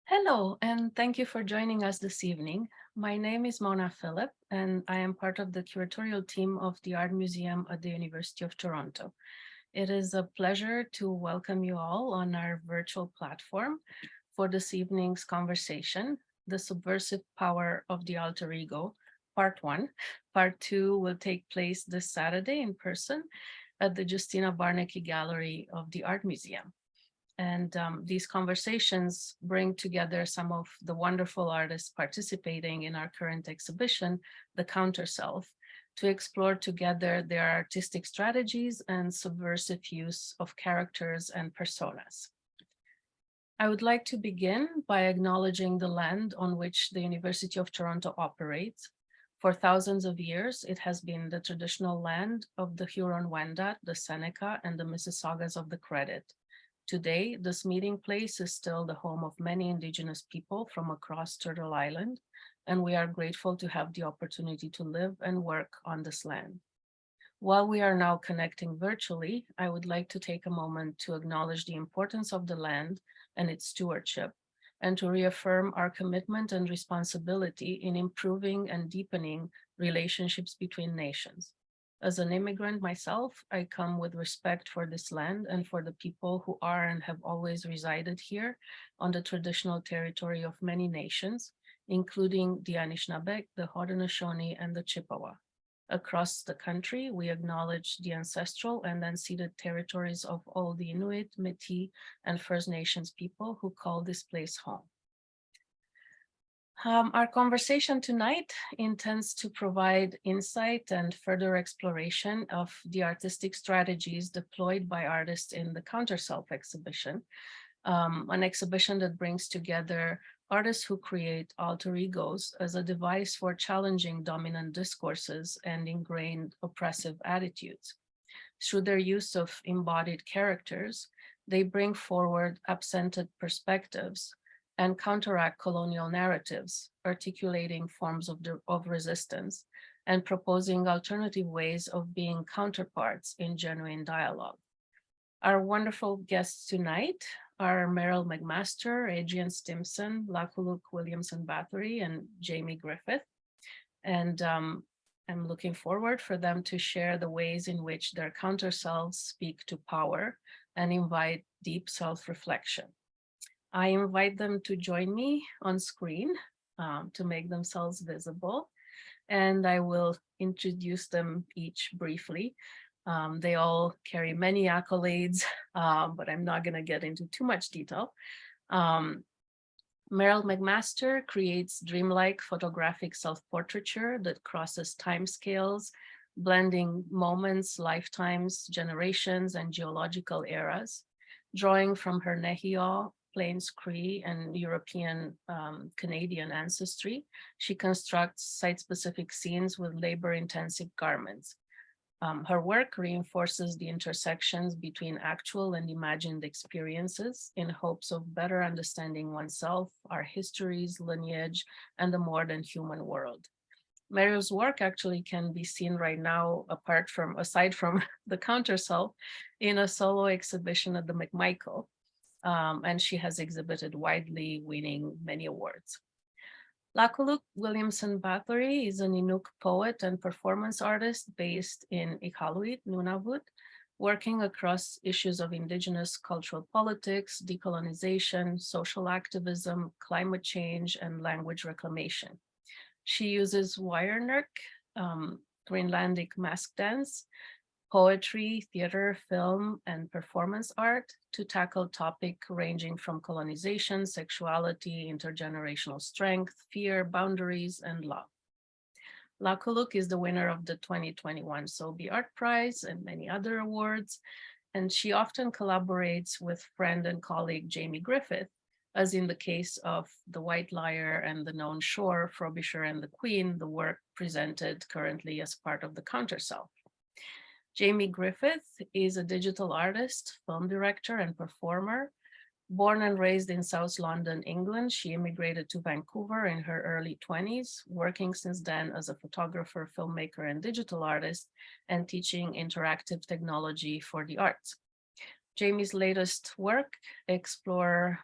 Hello, and thank you for joining us this evening. My name is Mona Filip, and I am part of the curatorial team of the Art Museum at the University of Toronto. It is a pleasure to welcome you all on our virtual platform for this evening's conversation, The Subversive Power of the Alter Ego, Part 1. Part 2 will take place this Saturday in person at the Justina Barnecke Gallery of the Art Museum. And these conversations bring together some of the wonderful artists participating in our current exhibition, The Counter Self, to explore together their artistic strategies and subversive use of characters and personas. I would like to begin by acknowledging the land on which the University of Toronto operates. For thousands of years, it has been the traditional land of the Huron-Wendat, the Seneca, and the Mississaugas of the Credit. Today, this meeting place is still the home of many Indigenous people from across Turtle Island, and we are grateful to have the opportunity to live and work on this land. While we are now connecting virtually, I would like to take a moment to acknowledge the importance of the land and its stewardship, and to reaffirm our commitment and responsibility in improving and deepening relationships between nations. As an immigrant myself, I come with respect for this land and for the people who are and have always resided here on the traditional territory of many nations, including the Anishinaabe, the Haudenosaunee, and the Chippewa. Across the country, we acknowledge the ancestral and unceded territories of all the Inuit, Métis, and First Nations people who call this place home. Our conversation tonight intends to provide insight and further exploration of the artistic strategies deployed by artists in the Counter Self exhibition, an exhibition that brings together artists who create alter egos as a device for challenging dominant discourses and ingrained oppressive attitudes. Through their use of embodied characters, they bring forward absented perspectives and counteract colonial narratives, articulating forms of resistance and proposing alternative ways of being counterparts in genuine dialogue. Our wonderful guests tonight are Meryl McMaster, Adrian Stimson, Laakkuluk, Williamson, Bathory, and Jamie Griffith. And I'm looking forward for them to share the ways in which their counter selves speak to power and invite deep self-reflection. I invite them to join me on screen to make themselves visible, and I will introduce them each briefly. They all carry many accolades, but I'm not going to get into too much detail. Meryl McMaster creates dreamlike photographic self-portraiture that crosses timescales, blending moments, lifetimes, generations, and geological eras. Drawing from her Nehiyaw, Plains Cree, and European Canadian ancestry, she constructs site-specific scenes with labor-intensive garments. Her work reinforces the intersections between actual and imagined experiences in hopes of better understanding oneself, our histories, lineage, and the more than human world. Meryl's work actually can be seen right now, aside from the Counter Self, in a solo exhibition at the McMichael, and she has exhibited widely, winning many awards. Laakkuluk Williamson Bathory is an Inuk poet and performance artist based in Iqaluit, Nunavut, working across issues of Indigenous cultural politics, decolonization, social activism, climate change, and language reclamation. She uses Wayernerk, Greenlandic mask dance, poetry, theater, film, and performance art to tackle topics ranging from colonization, sexuality, intergenerational strength, fear, boundaries, and love. Laakkuluk is the winner of the 2021 Sobey Art Prize and many other awards, and she often collaborates with friend and colleague Jamie Griffith, as in the case of The White Liar and The Known Shore, Frobisher and the Queen, the work presented currently as part of the Counter Self. Jamie Griffith is a digital artist, film director, and performer. Born and raised in South London, England, she immigrated to Vancouver in her early 20s, working since then as a photographer, filmmaker, and digital artist, and teaching interactive technology for the arts. Jamie's latest work explore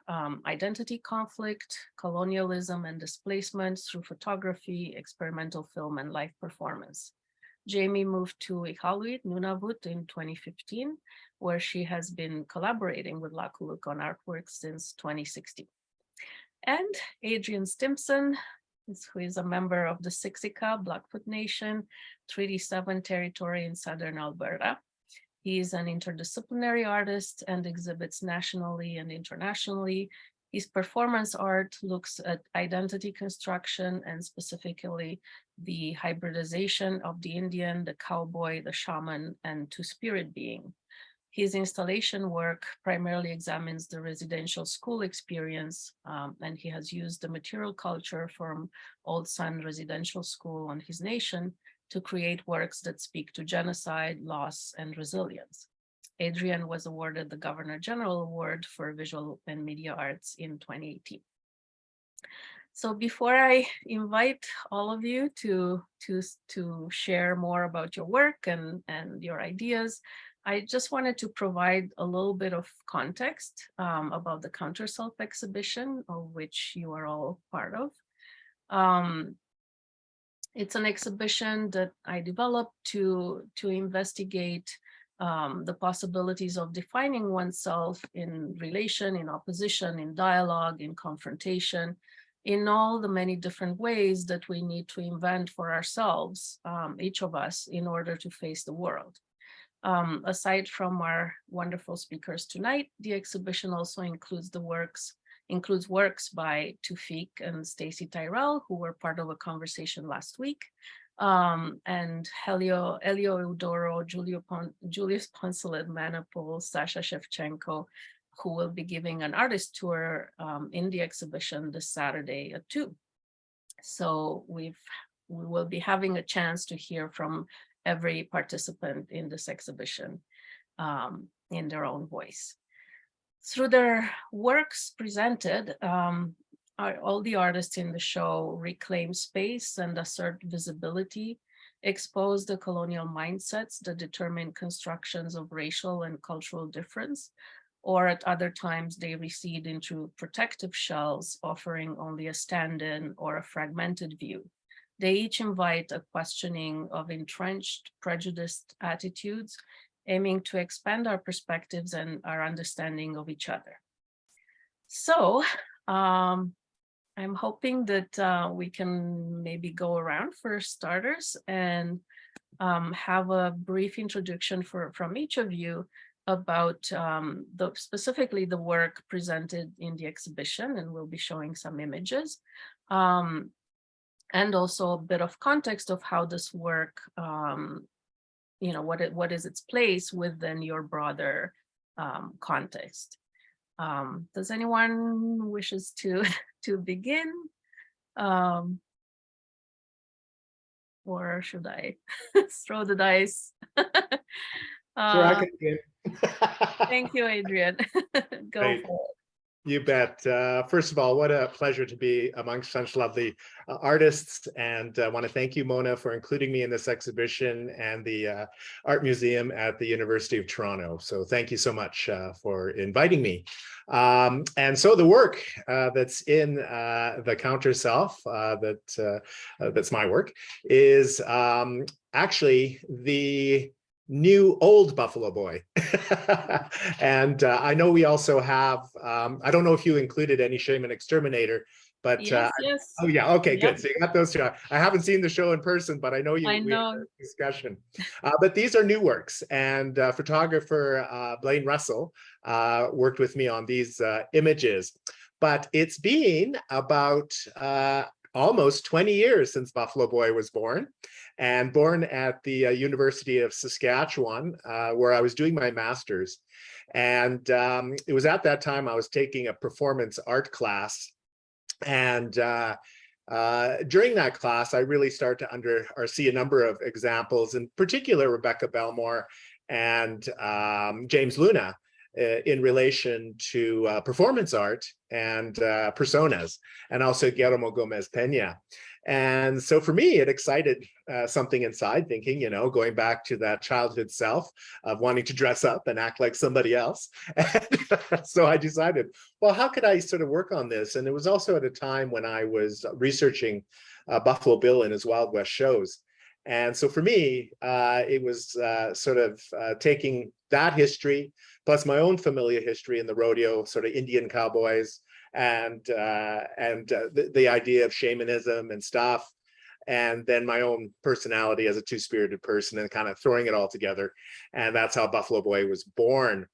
identity conflict, colonialism and displacement through photography, experimental film, and live performance. Jamie moved to Iqaluit, Nunavut in 2015, where she has been collaborating with Laakkuluk on artwork since 2016. And Adrian Stimson, who is a member of the Siksika Blackfoot Nation, Treaty 7 territory in southern Alberta. He is an interdisciplinary artist and exhibits nationally and internationally. His performance art looks at identity construction and specifically the hybridization of the Indian, the cowboy, the shaman, and two-spirit being. His installation work primarily examines the residential school experience, and he has used the material culture from Old Sun Residential School on his nation to create works that speak to genocide, loss, and resilience. Adrian was awarded the Governor General Award for Visual and Media Arts in 2018. So before I invite all of you to share more about your work and your ideas, I just wanted to provide a little bit of context about the Counterself exhibition, of which you are all part of. It's an exhibition that I developed to investigate the possibilities of defining oneself in relation, in opposition, in dialogue, in confrontation, in all the many different ways that we need to invent for ourselves, each of us, in order to face the world. Aside from our wonderful speakers tonight, the exhibition also includes works by Tufik and Stacy Tyrell, who were part of a conversation last week, and Elio Eudoro, Julius Poncelet, Manipul, Sasha Shevchenko, who will be giving an artist tour in the exhibition this Saturday at 2. So we will be having a chance to hear from every participant in this exhibition in their own voice. Through their works presented, all the artists in the show reclaim space and assert visibility, expose the colonial mindsets that determine constructions of racial and cultural difference, or at other times they recede into protective shells, offering only a stand-in or a fragmented view. They each invite a questioning of entrenched, prejudiced attitudes, aiming to expand our perspectives and our understanding of each other. So I'm hoping that we can maybe go around for starters and have a brief introduction from each of you about specifically the work presented in the exhibition, and we'll be showing some images. And also a bit of context of how this work, what is its place within your broader context. Does anyone wishes to begin? Or should I throw the dice? Sure, I can begin. Thank you, Adrian. Go Great. for it. You bet. First of all, what a pleasure to be amongst such lovely artists. And I want to thank you, Mona, for including me in this exhibition and the Art Museum at the University of Toronto. So thank you so much for inviting me. And so the work that's in the Counterself, that's my work, is actually the new old Buffalo Boy. And I know we also have, I don't know if you included any Shaman Exterminator, but yes. Oh yeah, okay, Yep. good. So you got those two. I haven't seen the show in person, but I know we had a discussion. But these are new works, and photographer Blaine Russell worked with me on these images. But it's been about almost 20 years since Buffalo Boy was born, and born at the University of Saskatchewan, where I was doing my master's. And it was at that time I was taking a performance art class. And during that class, I really started to see a number of examples, in particular, Rebecca Belmore and James Luna, in relation to performance art and personas, and also Guillermo Gomez Peña. And so for me, it excited something inside, thinking, going back to that childhood self of wanting to dress up and act like somebody else. And so I decided, well, how could I sort of work on this? And it was also at a time when I was researching Buffalo Bill and his Wild West shows. And so for me, it was sort of taking that history, plus my own familiar history in the rodeo, sort of Indian cowboys, and the idea of shamanism and stuff, and then my own personality as a two-spirited person, and kind of throwing it all together. And that's how Buffalo Boy was born.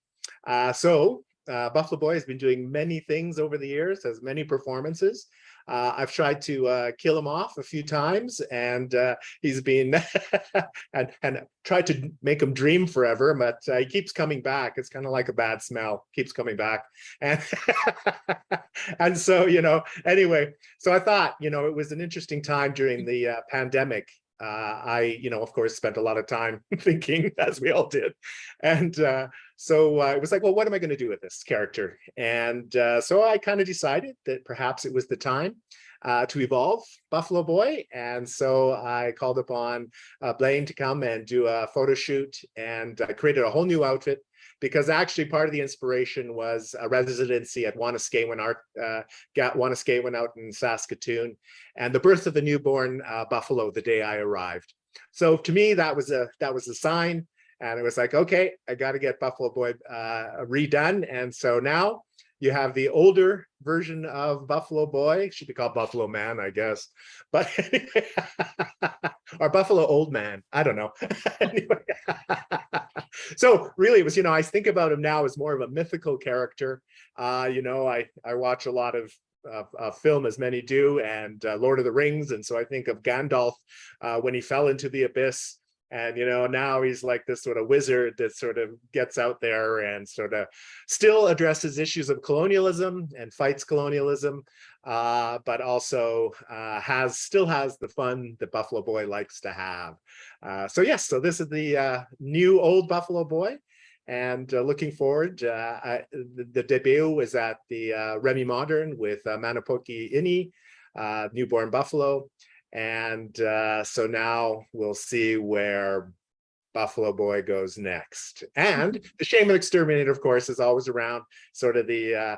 Buffalo Boy has been doing many things over the years, has many performances. I've tried to kill him off a few times, and he's been and tried to make him dream forever, but he keeps coming back. It's kind of like a bad smell, keeps coming back. And and so, anyway, so I thought, it was an interesting time during the pandemic. I, of course, spent a lot of time thinking, as we all did. And so it was like, well, what am I going to do with this character? And so I kind of decided that perhaps it was the time to evolve Buffalo Boy. And so I called upon Blaine to come and do a photo shoot, and I created a whole new outfit, because actually part of the inspiration was a residency at Wanuskewin out in Saskatoon, and the birth of the newborn buffalo the day I arrived. So to me, that was a sign, and it was like, okay, I got to get Buffalo Boy redone. And so now you have the older version of Buffalo Boy. Should be called Buffalo Man, I guess. But anyway, or Buffalo Old Man. I don't know. Anyway. So really, it was, I think about him now as more of a mythical character. I watch a lot of film, as many do, and Lord of the Rings. And so I think of Gandalf when he fell into the abyss. And, now he's like this sort of wizard that sort of gets out there and sort of still addresses issues of colonialism and fights colonialism, but also still has the fun that Buffalo Boy likes to have. So yes, so this is the new old Buffalo Boy, and looking forward. The debut is at the Remy Modern with Manapoki Ini, newborn buffalo. And so now we'll see where Buffalo Boy goes next. And the Shaman Exterminator, of course, is always around, sort of the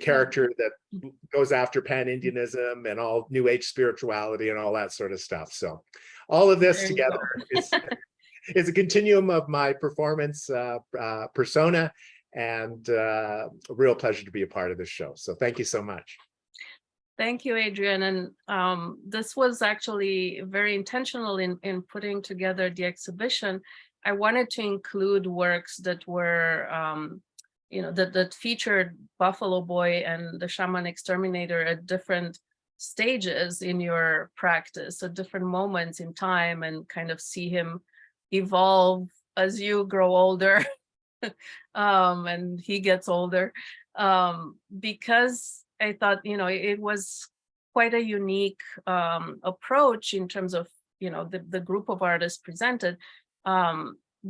character that goes after pan-Indianism and all New Age spirituality and all that sort of stuff. So all of this together is a continuum of my performance persona, and a real pleasure to be a part of this show. So thank you so much. Thank you, Adrian. And this was actually very intentional in putting together the exhibition. I wanted to include works that were, that featured Buffalo Boy and the Shaman Exterminator at different stages in your practice, at different moments in time, and kind of see him evolve as you grow older and he gets older, because I thought, it was quite a unique approach in terms of, the group of artists presented,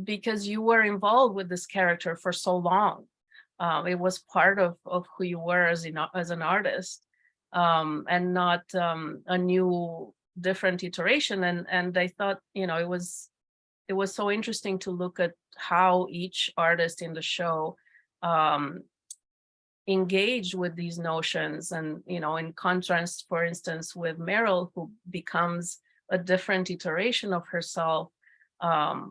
because you were involved with this character for so long. It was part of who you were as an artist, and not a new, different iteration. And I thought, it was so interesting to look at how each artist in the show engaged with these notions. And, in contrast, for instance, with Meryl, who becomes a different iteration of herself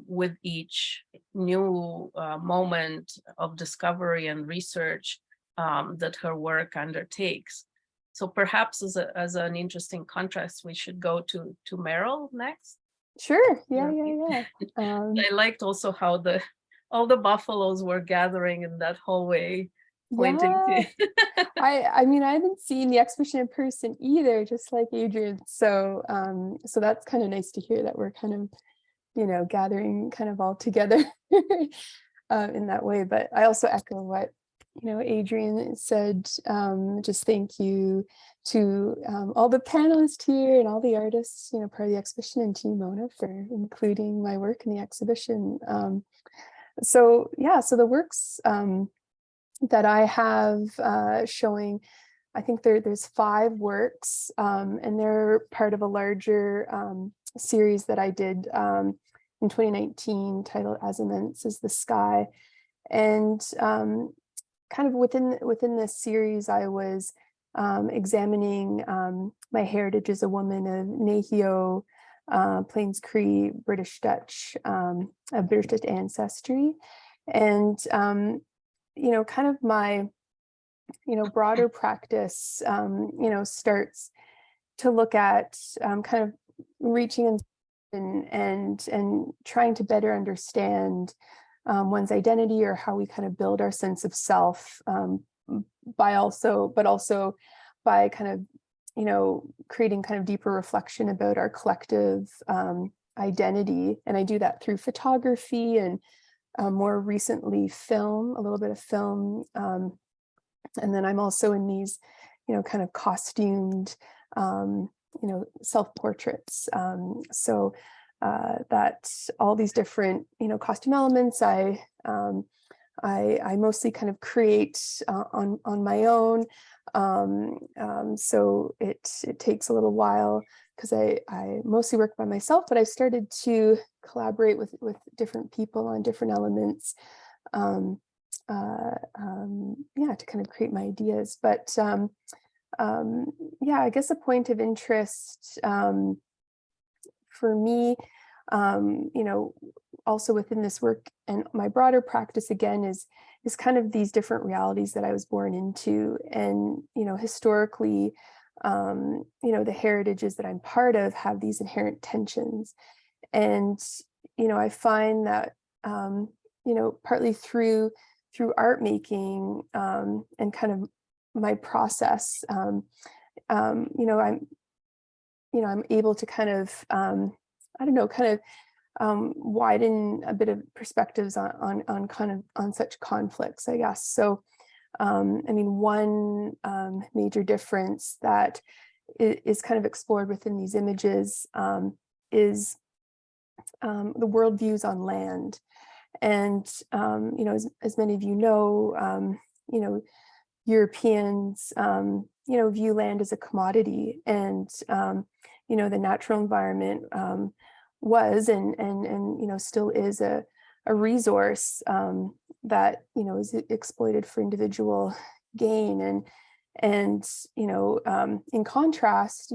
with each new moment of discovery and research that her work undertakes. So perhaps as an interesting contrast, we should go to Meryl next. Sure. Yeah. I liked also how all the buffaloes were gathering in that hallway, pointing to. I mean, I haven't seen the exhibition in person either, just like Adrian. So so that's kind of nice to hear that we're kind of, gathering kind of all together in that way. But I also echo what, Adrian said. Just thank you to all the panelists here and all the artists, part of the exhibition, and to you, Mona, for including my work in the exhibition. So the works that I have showing, I think there's 5 works, and they're part of a larger series that I did in 2019 titled As Immense as the Sky. And kind of within this series, I was examining my heritage as a woman of Nahio, Plains Cree, British Dutch ancestry. And, kind of my, broader practice, starts to look at kind of reaching and trying to better understand one's identity, or how we kind of build our sense of self, but also by kind of, creating kind of deeper reflection about our collective identity. And I do that through photography and more recently film, a little bit of film. And then I'm also in these, kind of costumed, self-portraits. So that all these different, costume elements, I mostly kind of create on my own. So it takes a little while, because I mostly work by myself, but I've started to collaborate with different people on different elements, to kind of create my ideas. But I guess a point of interest for me, also within this work and my broader practice, again, is kind of these different realities that I was born into. And, historically, the heritages that I'm part of have these inherent tensions. And, I find that, partly through art making, and kind of my process, I'm able to kind of, widen a bit of perspectives on such conflicts, I guess. So, one major difference that is kind of explored within these images is the worldviews on land. And, as many of you know, Europeans, view land as a commodity, and, the natural environment was and still is a resource that, is exploited for individual gain. And in contrast,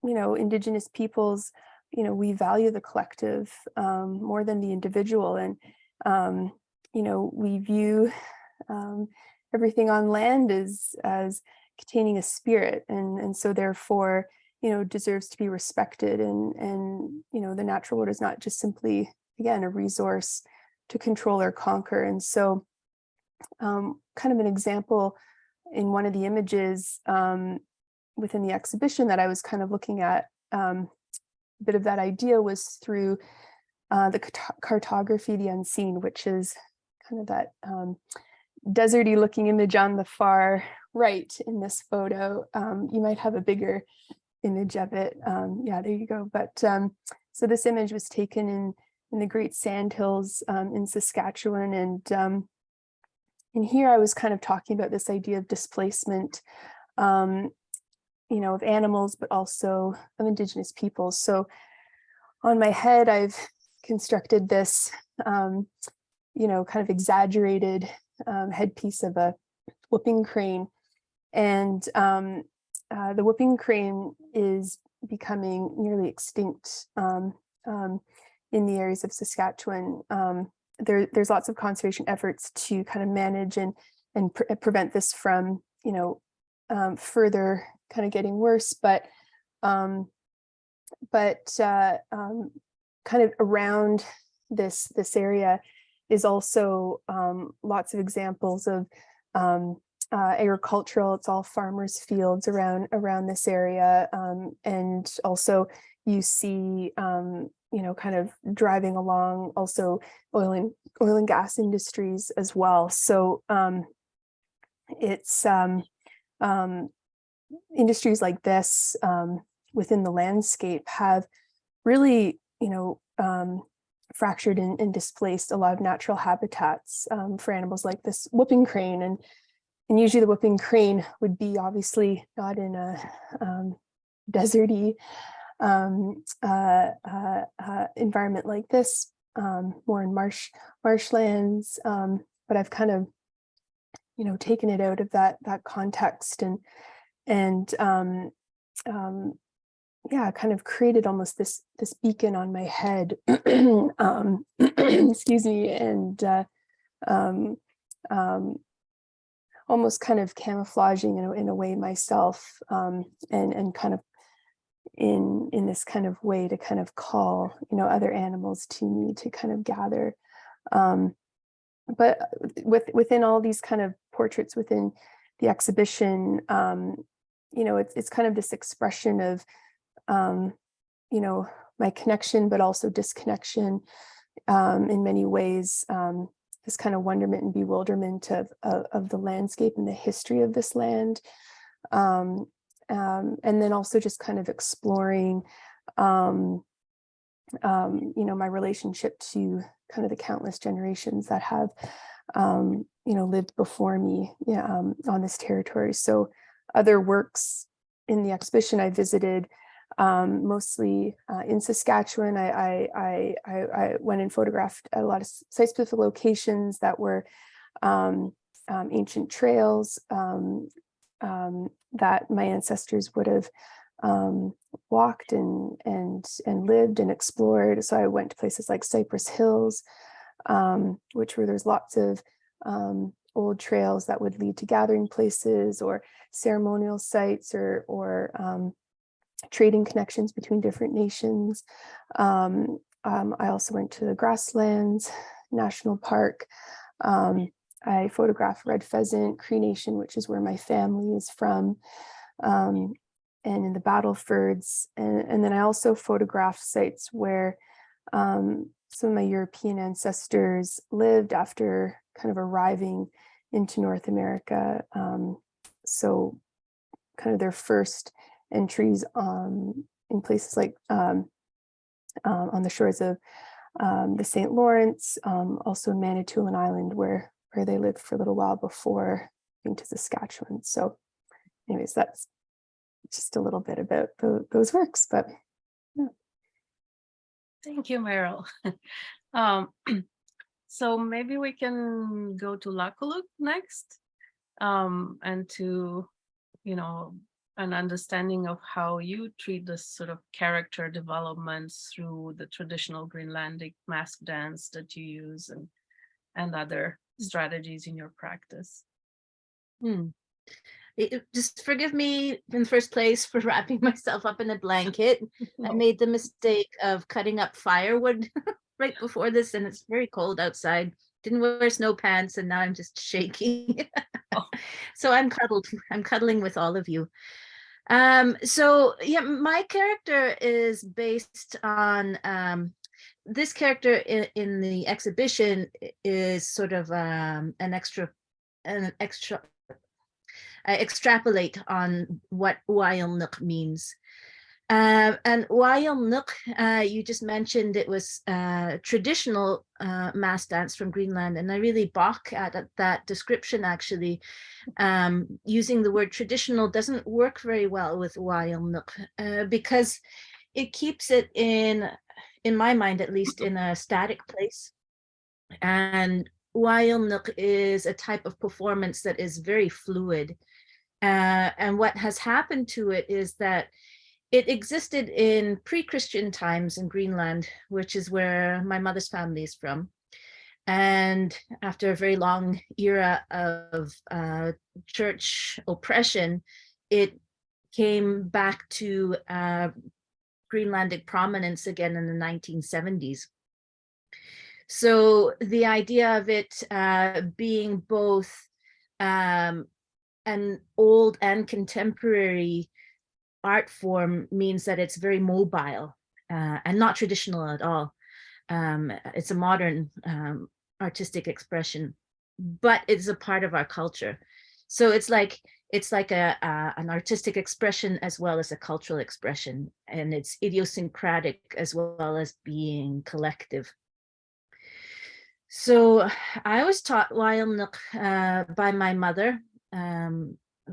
Indigenous peoples, we value the collective more than the individual. And, we view everything on land as containing a spirit, and so therefore, deserves to be respected. And the natural world is not just simply, again, a resource to control or conquer. And so kind of an example in one of the images within the exhibition that I was kind of looking at, a bit of that idea was through the cartography, the unseen, which is kind of that deserty looking image on the far right in this photo. You might have a bigger image of it. There you go. But so this image was taken in the Great Sandhills in Saskatchewan. And in here I was kind of talking about this idea of displacement, of animals, but also of Indigenous peoples. So on my head, I've constructed this, kind of exaggerated headpiece of a whooping crane. And the whooping crane is becoming nearly extinct in the areas of Saskatchewan. There's lots of conservation efforts to kind of manage and prevent this from, further kind of getting worse. But kind of around this area is also lots of examples of agricultural. It's all farmers' fields around this area, and also you see kind of driving along also oil and gas industries as well. So it's industries like this within the landscape have really fractured and displaced a lot of natural habitats for animals like this whooping crane. and usually the whooping crane would be obviously not in a deserty environment like this, more in marshlands, but I've kind of, taken it out of that context and yeah, kind of created almost this beacon on my head, excuse me, and almost kind of camouflaging in a way myself, and kind of in this kind of way to kind of call, other animals to me to kind of gather. But within all these kind of portraits within the exhibition, it's kind of this expression of, my connection, but also disconnection, in many ways, this kind of wonderment and bewilderment of the landscape and the history of this land. And then also just kind of exploring, my relationship to kind of the countless generations that have, lived before me, on this territory. So other works in the exhibition I visited, mostly in Saskatchewan. I went and photographed a lot of site-specific locations that were ancient trails that my ancestors would have walked and lived and explored. So I went to places like Cypress Hills, there's lots of old trails that would lead to gathering places or ceremonial sites or trading connections between different nations. I also went to the Grasslands National Park. I photographed red pheasant, Cree Nation, which is where my family is from, and in the Battlefords. And then I also photographed sites where some of my European ancestors lived after kind of arriving into North America. So kind of their first entries in places like on the shores of the St. Lawrence, also Manitoulin Island, where they lived for a little while before being to Saskatchewan. So anyways, that's just a little bit about those works, but yeah. Thank you, Meryl. So maybe we can go to Laakkuluk next, and to, an understanding of how you treat this sort of character developments through the traditional Greenlandic mask dance that you use and other strategies in your practice. Just forgive me in the first place for wrapping myself up in a blanket. I made the mistake of cutting up firewood right before this, and it's very cold outside. Didn't wear snow pants, and now I'm just shaking. So I'm cuddling with all of you. So yeah, my character is based on this character in the exhibition is sort of I extrapolate on what Wailnuk means. And Wailnuk, you just mentioned it was traditional mass dance from Greenland, and I really balk at that description, actually. Using the word traditional doesn't work very well with Wailnuk, because it keeps it in my mind at least, in a static place. And Wailnuk is a type of performance that is very fluid. And what has happened to it is that it existed in pre-Christian times in Greenland, which is where my mother's family is from. And after a very long era of church oppression, it came back to Greenlandic prominence again in the 1970s. So the idea of it being both an old and contemporary art form means that it's very mobile and not traditional at all. It's a modern artistic expression, but it's a part of our culture. So it's like an artistic expression as well as a cultural expression, and it's idiosyncratic as well as being collective. So I was taught Wailnuk by my mother,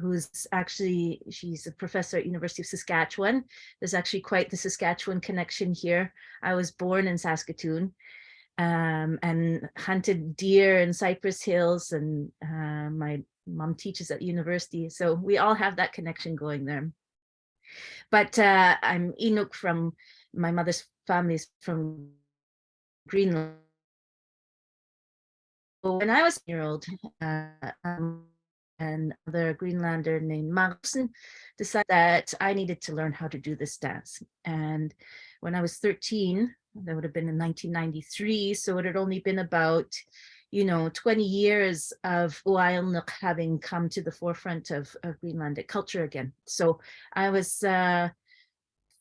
who's actually, she's a professor at University of Saskatchewan. There's actually quite the Saskatchewan connection here. I was born in Saskatoon, and hunted deer in Cypress Hills, and my mom teaches at university, so we all have that connection going there. But I'm Inuk, from my mother's family's from Greenland. When I was a year-old, another Greenlander named Williamson decided that I needed to learn how to do this dance. And when I was 13, that would have been in 1993, so it had only been about 20 years of Uailnuk having come to the forefront of Greenlandic culture again. So I was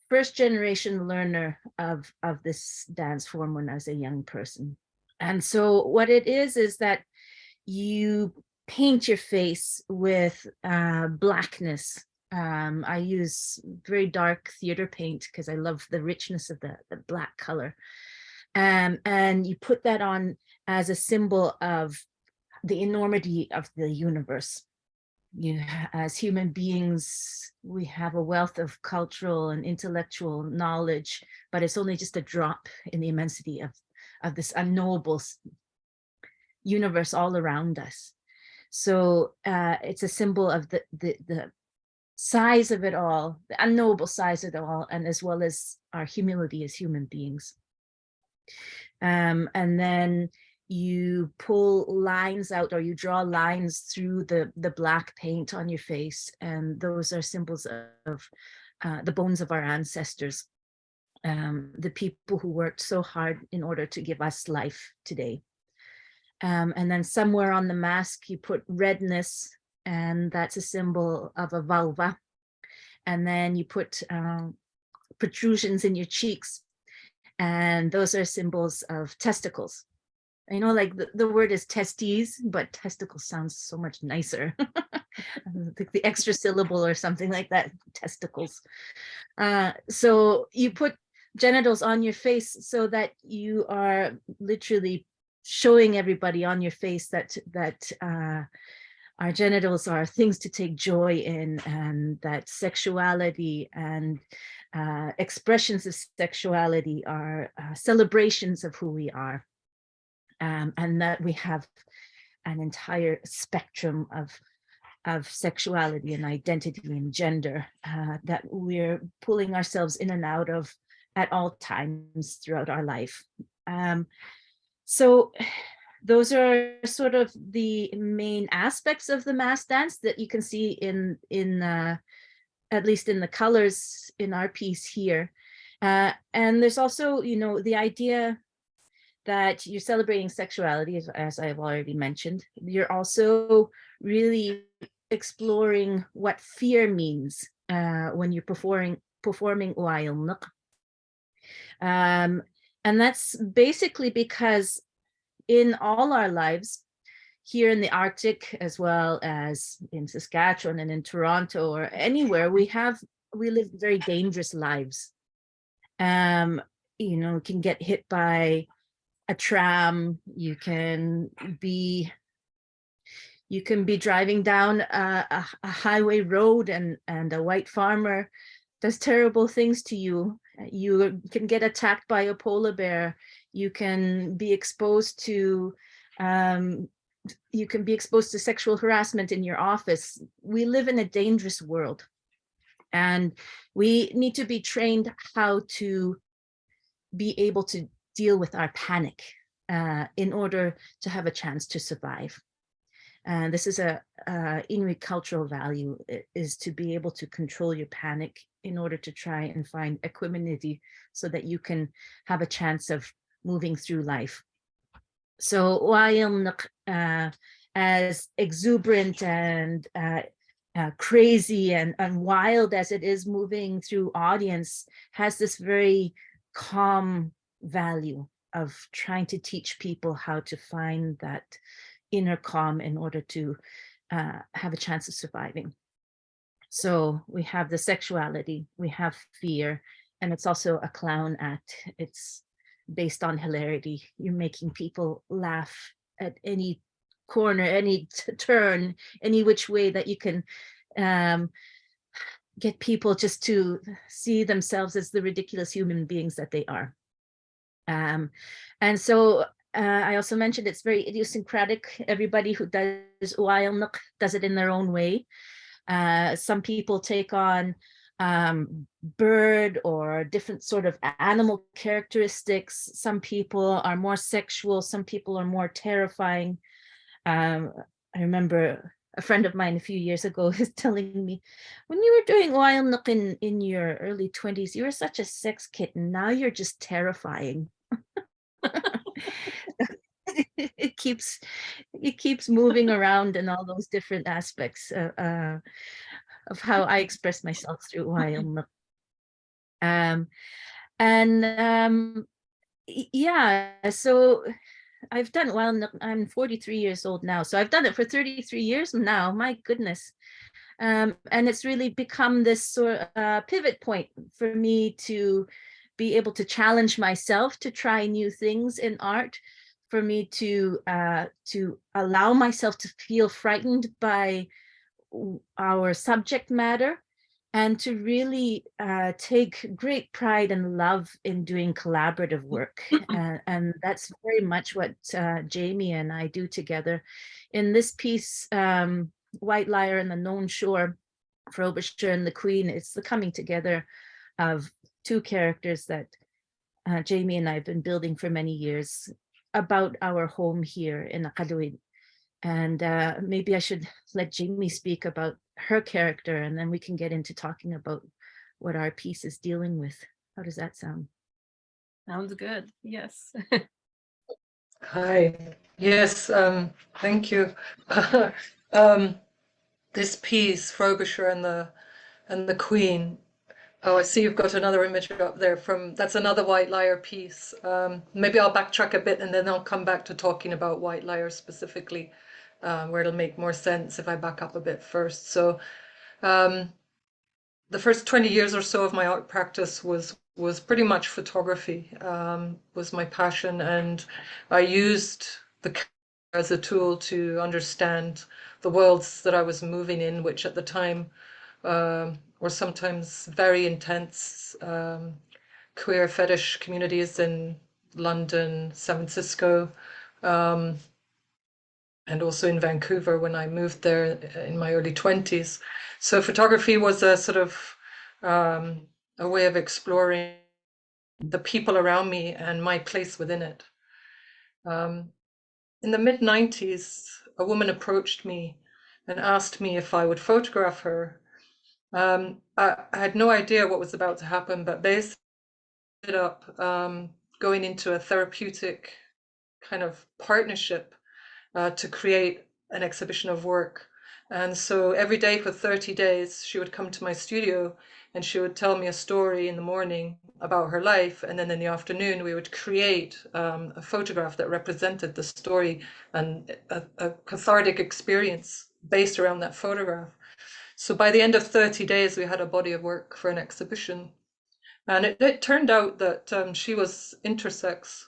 first generation learner of this dance form when I was a young person. And so what it is that you paint your face with blackness. I use very dark theater paint because I love the richness of the black color. And you put that on as a symbol of the enormity of the universe. As human beings, we have a wealth of cultural and intellectual knowledge, but it's only just a drop in the immensity of this unknowable universe all around us. So it's a symbol of the size of it all, the unknowable size of it all, and as well as our humility as human beings. And then you pull lines out, or you draw lines through the black paint on your face, and those are symbols of the bones of our ancestors, the people who worked so hard in order to give us life today. And then somewhere on the mask you put redness, and that's a symbol of a vulva. And then you put protrusions in your cheeks, and those are symbols of testicles. Like the word is testes, but testicles sounds so much nicer. Like the extra syllable or something like that, testicles. So you put genitals on your face so that you are literally showing everybody on your face that our genitals are things to take joy in, and that sexuality and expressions of sexuality are celebrations of who we are, and that we have an entire spectrum of sexuality and identity and gender that we're pulling ourselves in and out of at all times throughout our life. So those are sort of the main aspects of the mass dance that you can see in at least in the colors in our piece here. And there's also, the idea that you're celebrating sexuality, as I've already mentioned. You're also really exploring what fear means when you're performing Uailnuk. And that's basically because in all our lives, here in the Arctic, as well as in Saskatchewan and in Toronto or anywhere, we live very dangerous lives. You can get hit by a tram, you can be driving down a highway road, and a white farmer does terrible things to you. You can get attacked by a polar bear. You can be exposed to sexual harassment in your office. We live in a dangerous world, and we need to be trained how to be able to deal with our panic in order to have a chance to survive. And this is a Inuit cultural value, is to be able to control your panic in order to try and find equanimity so that you can have a chance of moving through life. So Uailnuk, as exuberant and crazy and wild as it is moving through audience, has this very calm value of trying to teach people how to find that inner calm in order to have a chance of surviving. So we have the sexuality, we have fear, and it's also a clown act. It's based on hilarity. You're making people laugh at any corner, any turn, any which way that you can get people just to see themselves as the ridiculous human beings that they are. And so I also mentioned it's very idiosyncratic. Everybody who does Uayalnuk does it in their own way. Some people take on bird or different sort of animal characteristics. Some people are more sexual. Some people are more terrifying. I remember a friend of mine a few years ago is telling me, when you were doing Uayalnuk in your early 20s, you were such a sex kitten. Now you're just terrifying. It keeps moving around in all those different aspects of how I express myself through Uayalnuk. Yeah, so I've done, well, I'm 43 years old now, so I've done it for 33 years now, my goodness. And it's really become this sort of pivot point for me to be able to challenge myself to try new things in art, for me to allow myself to feel frightened by our subject matter, and to really take great pride and love in doing collaborative work. And that's very much what Jamie and I do together. In this piece, White Liar and the Known Shore, Frobisher and the Queen, it's the coming together of two characters that Jamie and I have been building for many years about our home here in Laakkuluk. And maybe I should let Jamie speak about her character, and then we can get into talking about what our piece is dealing with. How does that sound? Sounds good. Yes. Hi. Yes, thank you. This piece, Frobisher and the Queen. Oh, I see you've got another image up there that's another White Liar piece. Maybe I'll backtrack a bit and then I'll come back to talking about White Liar specifically, where it'll make more sense if I back up a bit first. So the first 20 years or so of my art practice was pretty much photography, was my passion, and I used the camera as a tool to understand the worlds that I was moving in, which at the time were sometimes very intense queer fetish communities in London, San Francisco, and also in Vancouver when I moved there in my early 20s. So photography was a sort of a way of exploring the people around me and my place within it. In the mid-90s, a woman approached me and asked me if I would photograph her. I had no idea what was about to happen, but basically ended up going into a therapeutic kind of partnership to create an exhibition of work. And so every day for 30 days, she would come to my studio and she would tell me a story in the morning about her life. And then in the afternoon, we would create a photograph that represented the story and a cathartic experience based around that photograph. So by the end of 30 days, we had a body of work for an exhibition. And it turned out that she was intersex.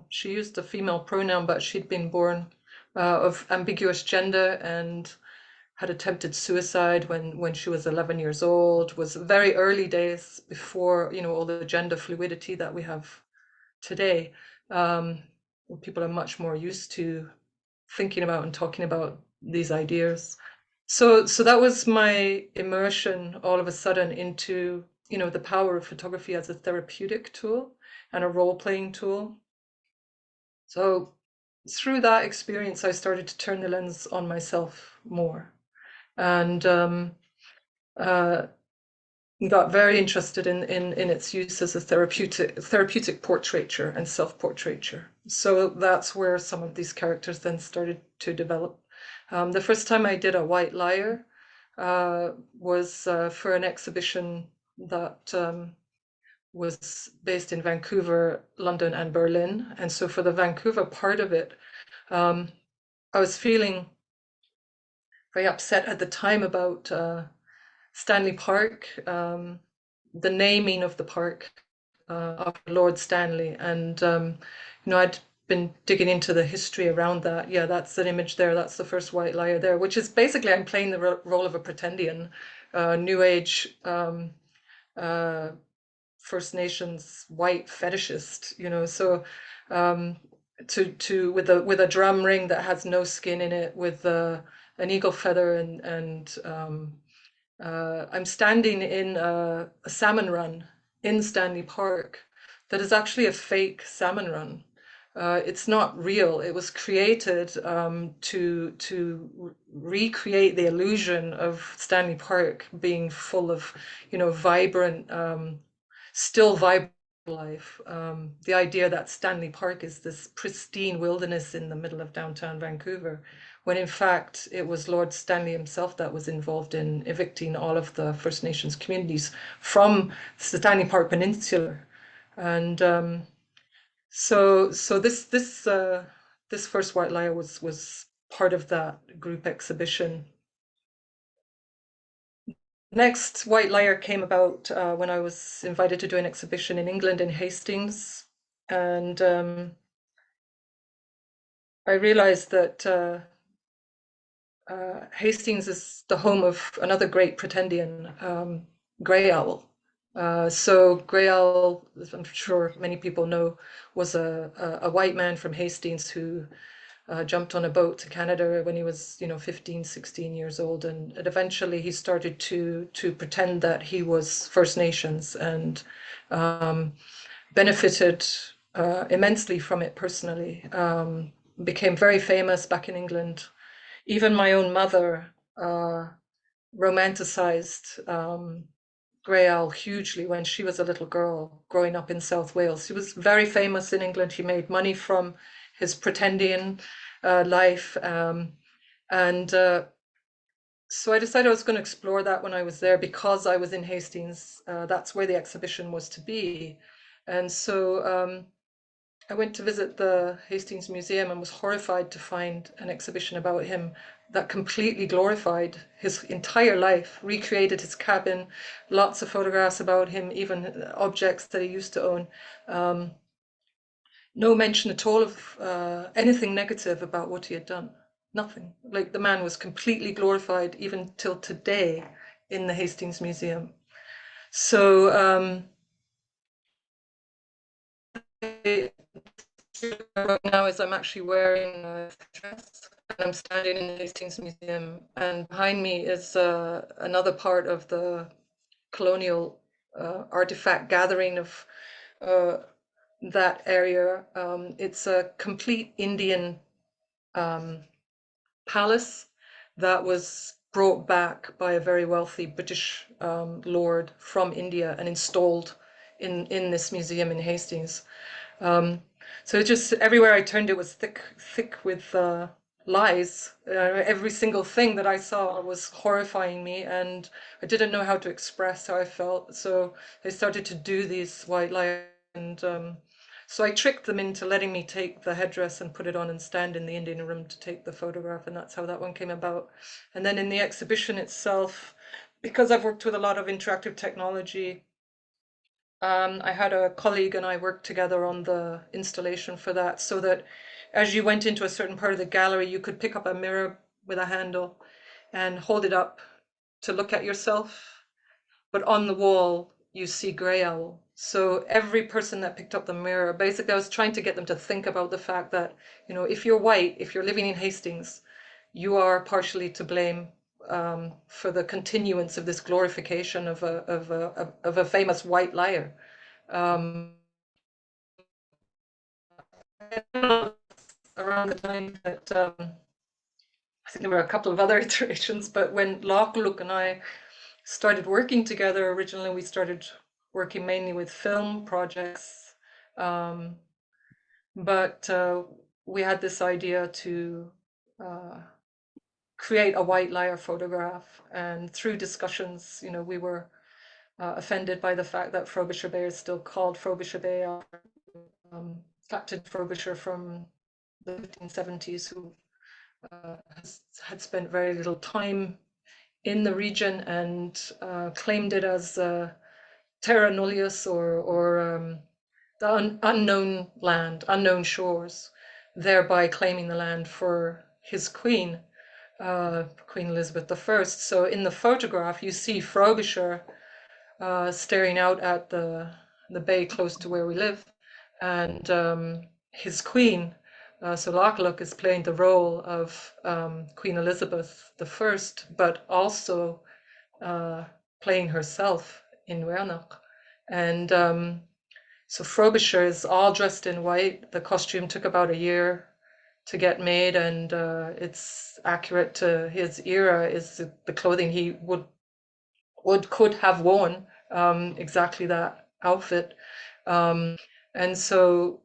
She used a female pronoun, but she'd been born of ambiguous gender and had attempted suicide when she was 11 years old. Was very early days before, all the gender fluidity that we have today. People are much more used to thinking about and talking about these ideas. So that was my immersion all of a sudden into, the power of photography as a therapeutic tool and a role-playing tool. So through that experience, I started to turn the lens on myself more, and got very interested in its use as a therapeutic portraiture and self-portraiture. So that's where some of these characters then started to develop. The first time I did a White Liar was for an exhibition that was based in Vancouver, London, and Berlin. And so for the Vancouver part of it, I was feeling very upset at the time about Stanley Park, the naming of the park after Lord Stanley. And, I'd been digging into the history around that. Yeah, that's an image there. That's the first white liar there, which is basically I'm playing the role of a pretendian, New Age, First Nations white fetishist, you know. So with a drum ring that has no skin in it, with an eagle feather, and I'm standing in a salmon run in Stanley Park that is actually a fake salmon run. It's not real. It was created to recreate the illusion of Stanley Park being full of, you know, vibrant, still vibrant life. The idea that Stanley Park is this pristine wilderness in the middle of downtown Vancouver, when in fact it was Lord Stanley himself that was involved in evicting all of the First Nations communities from the Stanley Park Peninsula. And so this first white liar was part of that group exhibition. Next white liar came about when I was invited to do an exhibition in England in Hastings, and I realized that Hastings is the home of another great pretendian, Grey Owl. So Grey Owl, as I'm sure many people know, was a white man from Hastings who jumped on a boat to Canada when he was, you know, 15, 16 years old, and eventually he started to pretend that he was First Nations, and benefited immensely from it personally. Became very famous back in England. Even my own mother romanticized Grey Owl hugely when she was a little girl growing up in South Wales. He was very famous in England. He made money from his pretendian life. So I decided I was going to explore that when I was there, because I was in Hastings. That's where the exhibition was to be. And so I went to visit the Hastings Museum and was horrified to find an exhibition about him that completely glorified his entire life, recreated his cabin, lots of photographs about him, even objects that he used to own. No mention at all of anything negative about what he had done. Nothing. Like, the man was completely glorified even till today in the Hastings Museum. So right now is I'm actually wearing a dress, and I'm standing in the Hastings Museum, and behind me is another part of the colonial artifact gathering of that area. It's a complete Indian palace that was brought back by a very wealthy British lord from India and installed in this museum in Hastings. So just everywhere I turned, it was thick with lies. Every single thing that I saw was horrifying me, and I didn't know how to express how I felt. So they started to do these white lies, and so I tricked them into letting me take the headdress and put it on and stand in the Indian room to take the photograph, and that's how that one came about. And then in the exhibition itself, because I've worked with a lot of interactive technology, I had a colleague and I worked together on the installation for that, so that as you went into a certain part of the gallery, you could pick up a mirror with a handle and hold it up to look at yourself. But on the wall, you see Grey Owl. So every person that picked up the mirror, basically I was trying to get them to think about the fact that, you know, if you're white, if you're living in Hastings, you are partially to blame for the continuance of this glorification of a famous white liar. Around the time that I think there were a couple of other iterations, but when Laakkuluk and I started working together, originally we started working mainly with film projects, but we had this idea to create a white liar photograph, and through discussions, you know, we were offended by the fact that Frobisher Bay is still called Frobisher Bay, Captain Frobisher from the 1570s, who had spent very little time in the region and claimed it as terra nullius, or the unknown land, unknown shores. thereby claiming the land for his queen, Queen Elizabeth I. So in the photograph, you see Frobisher staring out at the bay close to where we live, and his queen, so Laakkuluk, is playing the role of Queen Elizabeth I, but also playing herself in Wernach. And so Frobisher is all dressed in white. The costume took about a year to get made, and it's accurate to his era, is the clothing he could have worn, exactly that outfit. And so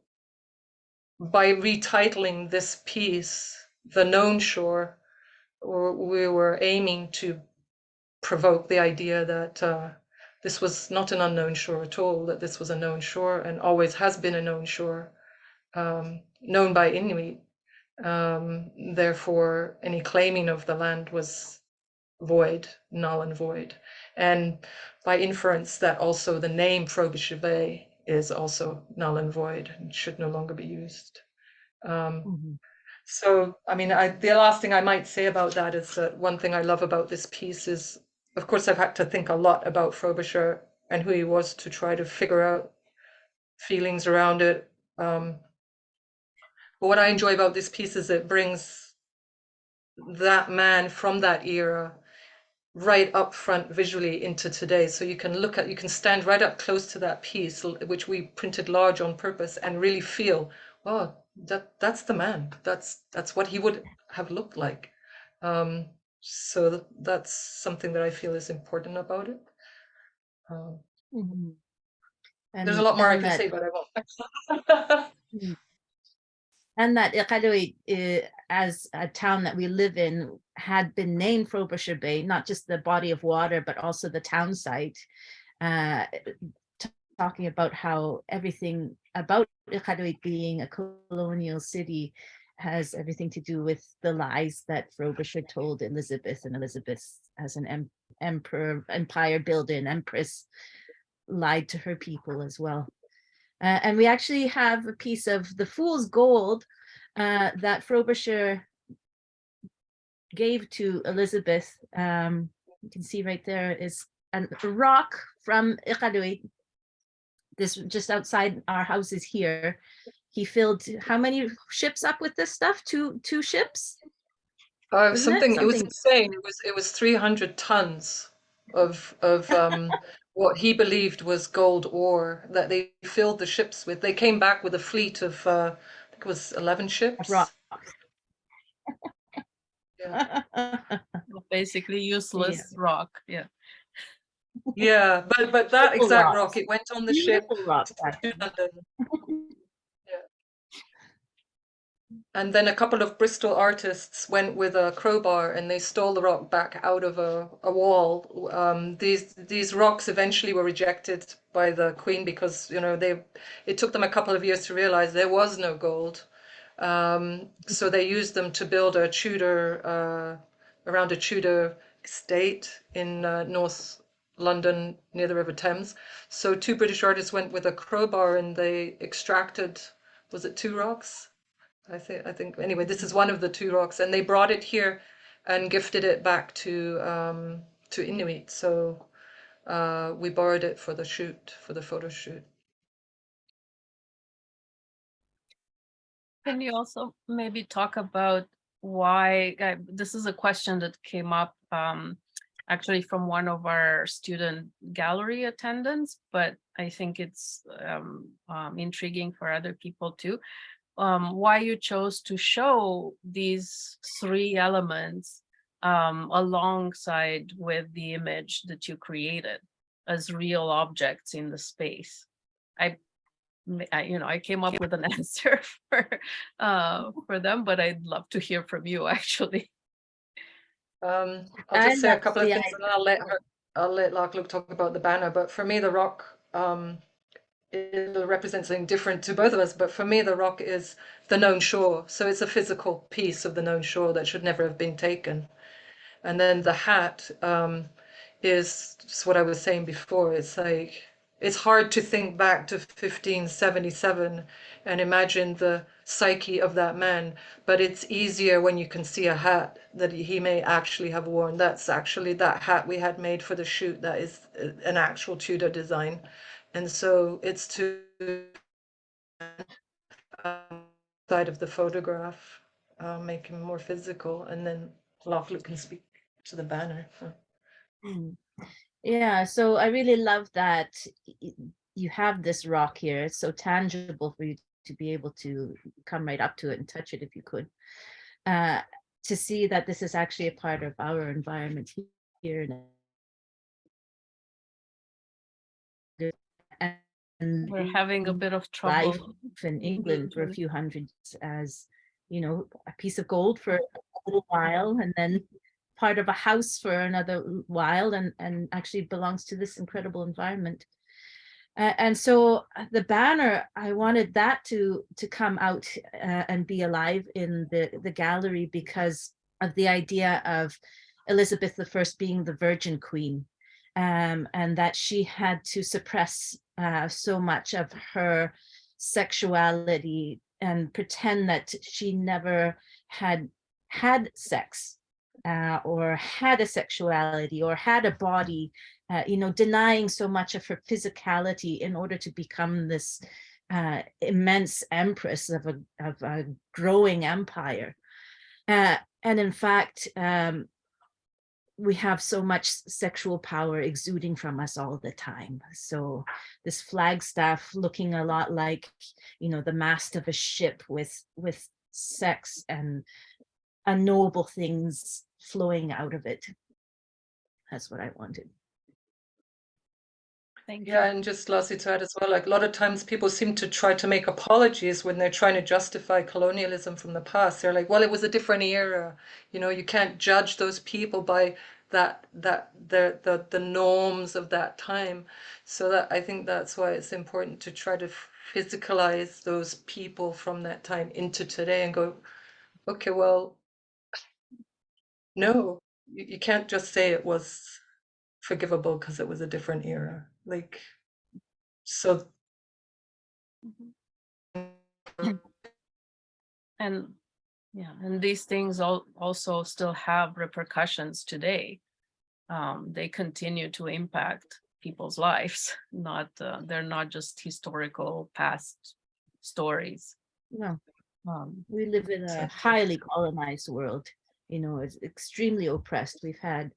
by retitling this piece The Known Shore, we were aiming to provoke the idea that this was not an unknown shore at all, that this was a known shore and always has been a known shore, known by Inuit. Therefore, any claiming of the land was void, null and void. And by inference, that also the name Frobisher Bay is also null and void and should no longer be used. So, I mean, the last thing I might say about that is that one thing I love about this piece is, of course, I've had to think a lot about Frobisher and who he was to try to figure out feelings around it. But what I enjoy about this piece is it brings that man from that era right up front visually into today. So you can stand right up close to that piece, which we printed large on purpose, and really feel, oh, that's the man. That's what he would have looked like. So that's something that I feel is important about it. There's a lot more I can say, but I won't. And that Iqaluit, as a town that we live in, had been named Frobisher Bay, not just the body of water, but also the town site, talking about how everything about Iqaluit being a colonial city has everything to do with the lies that Frobisher told Elizabeth, and Elizabeth, as an empire builder and empress, lied to her people as well. And we actually have a piece of the fool's gold that Frobisher gave to Elizabeth. You can see right there is a rock from Iqaluit. This just outside our houses here. He filled how many ships up with this stuff? Two ships? It was insane. It was 300 tons of what he believed was gold ore that they filled the ships with. They came back with a fleet of I think it was 11 ships. Rock. Yeah. Basically useless rock. Yeah. Yeah, but that exact rock, it went on the ship to London. And then a couple of Bristol artists went with a crowbar and they stole the rock back out of a wall. These rocks eventually were rejected by the Queen because, you know, it took them a couple of years to realize there was no gold. So they used them to build a Tudor, around a Tudor estate in North London near the River Thames. So two British artists went with a crowbar and they extracted, was it 2 rocks? I think anyway, this is one of the 2 rocks, and they brought it here and gifted it back to Inuit. So we borrowed it for the shoot, for the photo shoot. Can you also maybe talk about why, this is a question that came up actually from one of our student gallery attendants, but I think it's intriguing for other people too. Why you chose to show these 3 elements alongside with the image that you created as real objects in the space. I came up with an answer for them, but I'd love to hear from you actually. I'll just say a couple of things and I'll let Laakkuluk talk about the banner. But for me, the rock it represents something different to both of us, but for me the rock is the known shore, so it's a physical piece of the known shore that should never have been taken. And then the hat is just what I was saying before. It's like it's hard to think back to 1577 and imagine the psyche of that man, but it's easier when you can see a hat that he may actually have worn. That's actually that hat we had made for the shoot. That is an actual Tudor design. And so it's to side of the photograph, make him more physical, and then Laakkuluk can speak to the banner. Yeah, so I really love that you have this rock here. It's so tangible for you to be able to come right up to it and touch it if you could. To see that this is actually a part of our environment here. And we're having a bit of trouble. Life in England for a few hundred years as, you know, a piece of gold for a little while, and then part of a house for another while, and actually belongs to this incredible environment. And so the banner, I wanted that to come out and be alive in the gallery because of the idea of Elizabeth I being the Virgin Queen, and that she had to suppress so much of her sexuality and pretend that she never had sex or had a sexuality or had a body, you know, denying so much of her physicality in order to become this immense empress of a growing empire. And in fact, we have so much sexual power exuding from us all the time. So this flagstaff looking a lot like, you know, the mast of a ship with sex and unknowable things flowing out of it. That's what I wanted. Thank you. Yeah, and just lastly to add as well, like a lot of times people seem to try to make apologies when they're trying to justify colonialism from the past. They're like, well, it was a different era. You know, you can't judge those people by the norms of that time. So that I think that's why it's important to try to physicalize those people from that time into today and go, okay, well, no, you can't just say it was forgivable because it was a different era. Like, so And yeah, and these things also still have repercussions today. They continue to impact people's lives. Not they're not just historical past stories. No, we live in a highly colonized world. You know, it's extremely oppressed. We've had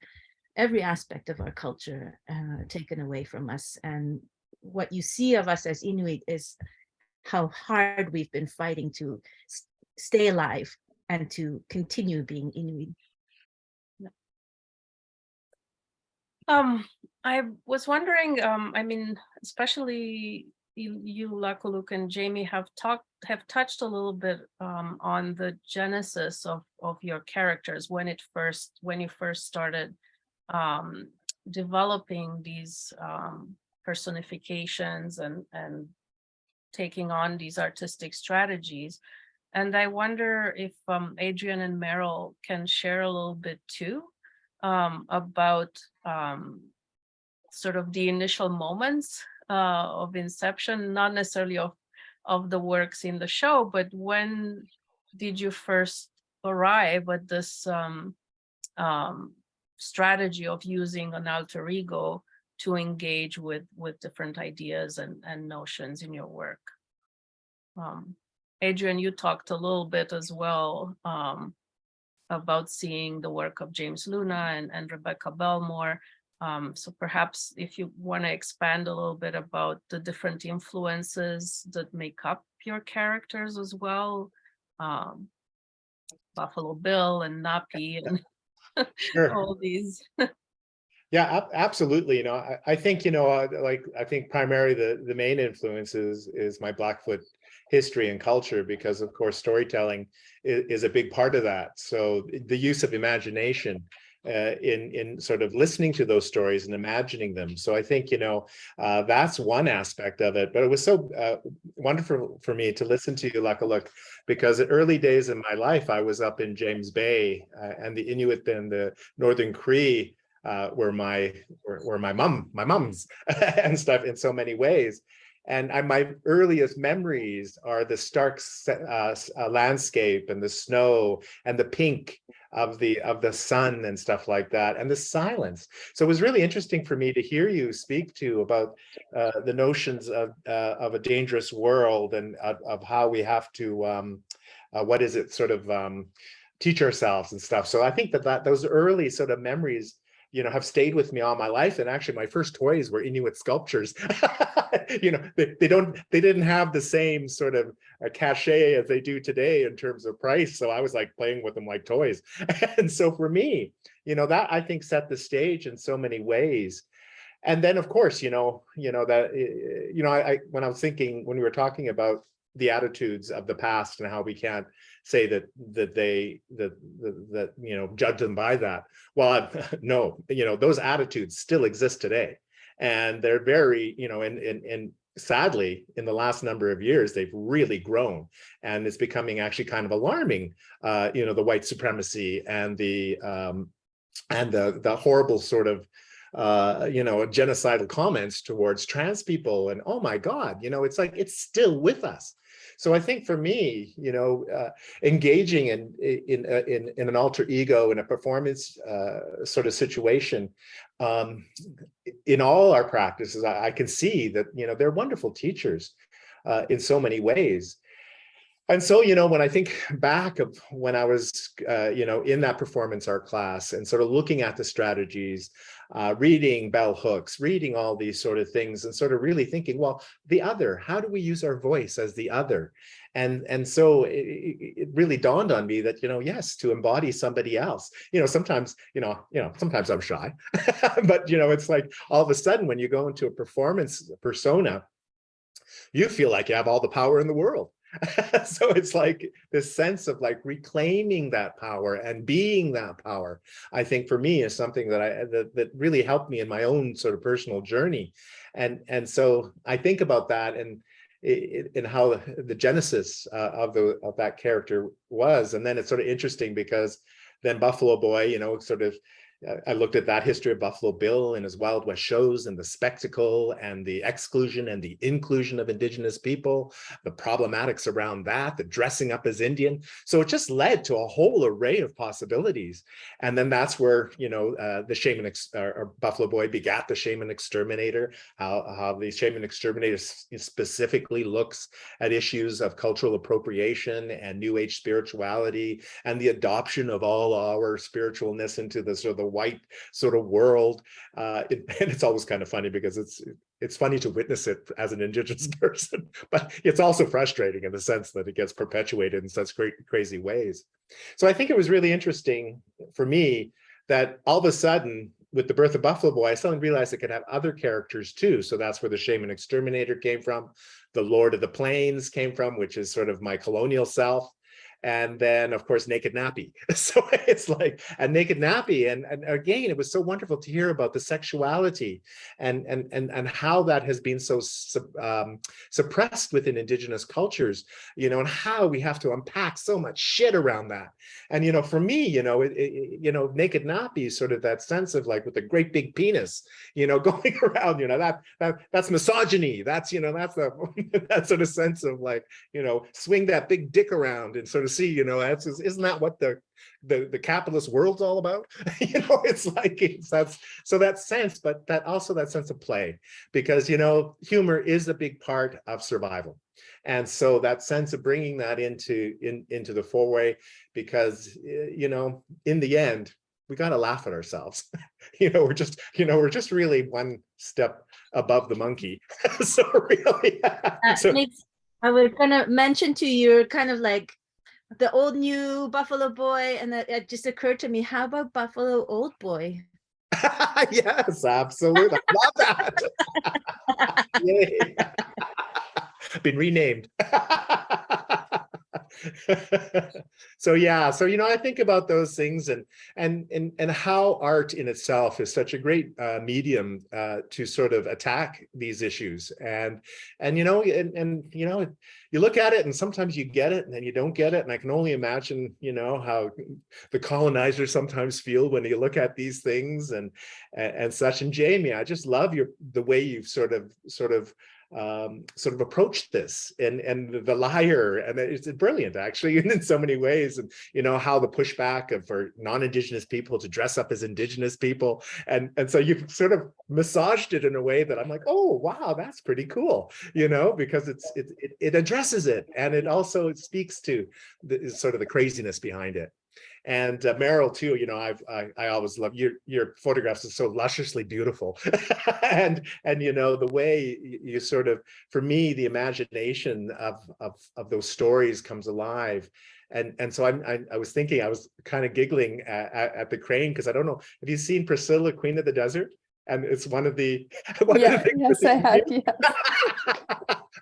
every aspect of our culture taken away from us, and what you see of us as Inuit is how hard we've been fighting to stay alive and to continue being Inuit. I was wondering, I mean, especially you, Laakkuluk, and Jamie have touched a little bit on the genesis of your characters when you first started developing these personifications and taking on these artistic strategies. And I wonder if Adrian and Meryl can share a little bit too about sort of the initial moments of inception, not necessarily of the works in the show, but when did you first arrive at this strategy of using an alter ego to engage with different ideas and notions in your work? Adrian, you talked a little bit as well about seeing the work of James Luna and Rebecca Belmore. So perhaps if you want to expand a little bit about the different influences that make up your characters as well, Buffalo Bill and Napi and Sure. all these. Yeah, absolutely. You know, I think, you know, like I think primarily the main influence is my Blackfoot history and culture, because of course storytelling is a big part of that. So the use of imagination in sort of listening to those stories and imagining them. So I think, you know, that's one aspect of it. But it was so wonderful for me to listen to you, Laakkuluk, because in early days in my life, I was up in James Bay and the Inuit and the Northern Cree were my mom's and stuff in so many ways. And my earliest memories are the stark landscape and the snow and the pink of the sun and stuff like that, and the silence. So it was really interesting for me to hear you speak about the notions of a dangerous world, and of how we have to what is it, sort of teach ourselves and stuff. So I think that those early sort of memories, have stayed with me all my life. And actually my first toys were Inuit sculptures. They didn't have the same sort of cachet as they do today in terms of price. So I was like playing with them like toys. And so for me, that I think set the stage in so many ways. And then of course, when I was thinking, when we were talking about the attitudes of the past and how we can't say that judge them by that. Well, no, those attitudes still exist today, and they're very, and sadly, in the last number of years, they've really grown, and it's becoming actually kind of alarming. The white supremacy and the horrible sort of genocidal comments towards trans people, and oh my God, it's like it's still with us. So I think for me, engaging in an alter ego, in a performance sort of situation, in all our practices, I can see that they're wonderful teachers in so many ways. And so, when I think back of when I was, in that performance art class and sort of looking at the strategies, reading bell hooks, reading all these sort of things, and sort of really thinking, well, the other, how do we use our voice as the other? And so it really dawned on me that, yes, to embody somebody else, sometimes, sometimes I'm shy, but, it's like all of a sudden when you go into a performance persona, you feel like you have all the power in the world. So it's like this sense of like reclaiming that power and being that power, I think for me is something that really helped me in my own sort of personal journey. And so I think about that and how the genesis of that character was. And then it's sort of interesting because then Buffalo Boy, sort of I looked at that history of Buffalo Bill and his Wild West shows, and the spectacle and the exclusion and the inclusion of Indigenous people, the problematics around that, the dressing up as Indian. So it just led to a whole array of possibilities. And then that's where, the Shaman or Buffalo Boy begat the Shaman Exterminator, how the Shaman Exterminator specifically looks at issues of cultural appropriation and New Age spirituality and the adoption of all our spiritualness into the sort of the white sort of world, and it's always kind of funny because it's funny to witness it as an Indigenous person, but it's also frustrating in the sense that it gets perpetuated in such crazy ways. So I think it was really interesting for me that all of a sudden, with the birth of Buffalo Boy, I suddenly realized it could have other characters too. So that's where the Shaman Exterminator came from, the Lord of the Plains came from, which is sort of my colonial self. And then, of course, Naked Nappy. So it's like a Naked Nappy. And again, it was so wonderful to hear about the sexuality and how that has been so suppressed within Indigenous cultures, and how we have to unpack so much shit around that. And, for me, Naked Nappy is sort of that sense of like with a great big penis, going around, that's misogyny. That's, that's that sort of sense of like, swing that big dick around and sort of see, isn't that what the capitalist world's all about? It's like that sense, but that also that sense of play, because humor is a big part of survival, and so that sense of bringing that into the foray, because in the end we got to laugh at ourselves. We're just really one step above the monkey. So really, I was gonna mention to you, kind of like the old new Buffalo Boy, and it just occurred to me, how about Buffalo Old Boy? Yes, absolutely. I love that. Yay. Been renamed. So yeah, so I think about those things, and how art in itself is such a great medium to sort of attack these issues, and you look at it and sometimes you get it and then you don't get it, and I can only imagine how the colonizers sometimes feel when you look at these things and such. And Jamie, I just love the way you've sort of approached this, and the liar, and it's brilliant actually in so many ways, and how the pushback for non-Indigenous people to dress up as Indigenous people, and so you've sort of massaged it in a way that I'm like, oh wow, that's pretty cool, because it addresses it, and it also speaks to sort of the craziness behind it. And Meryl too, I always love your photographs are so lusciously beautiful, and the way you sort of, for me, the imagination of those stories comes alive, and so I was thinking, I was kind of giggling at the crane, because I don't know, have you seen Priscilla, Queen of the Desert? And it's one of the yes, I have. Yeah.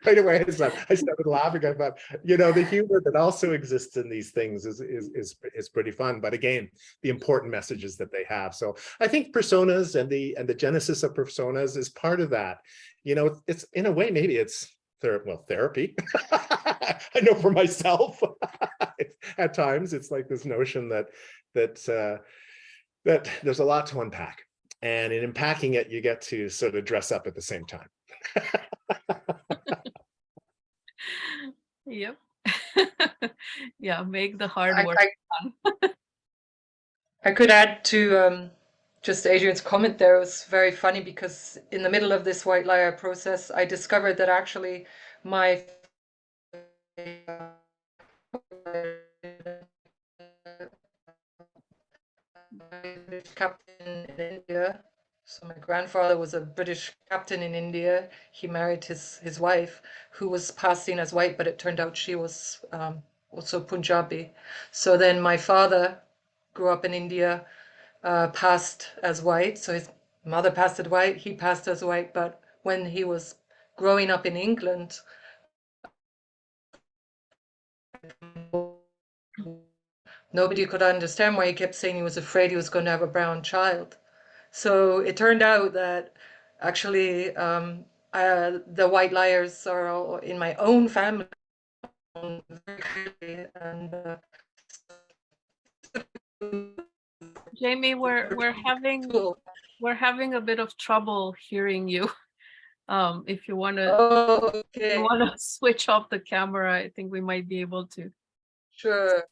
Right away, I started laughing. I thought, the humor that also exists in these things is pretty fun. But again, the important messages that they have. So I think personas and the genesis of personas is part of that. It's in a way, maybe it's therapy. I know for myself, at times it's like this notion that there's a lot to unpack. And in unpacking it, you get to sort of dress up at the same time. Yep. Yeah, make the hard work fun. I could add to just Adrian's comment there. It was very funny because in the middle of this white liar process, I discovered that actually my captain in India. So my grandfather was a British captain in India. He married his wife, who was passing as white, but it turned out she was also Punjabi. So then my father grew up in India, passed as white. So his mother passed as white, he passed as white. But when he was growing up in England, nobody could understand why he kept saying he was afraid he was going to have a brown child. So it turned out that actually the white liars are all in my own family. Very clearly, and Jamie, we're having a bit of trouble hearing you. If you want to switch off the camera, I think we might be able to. Sure.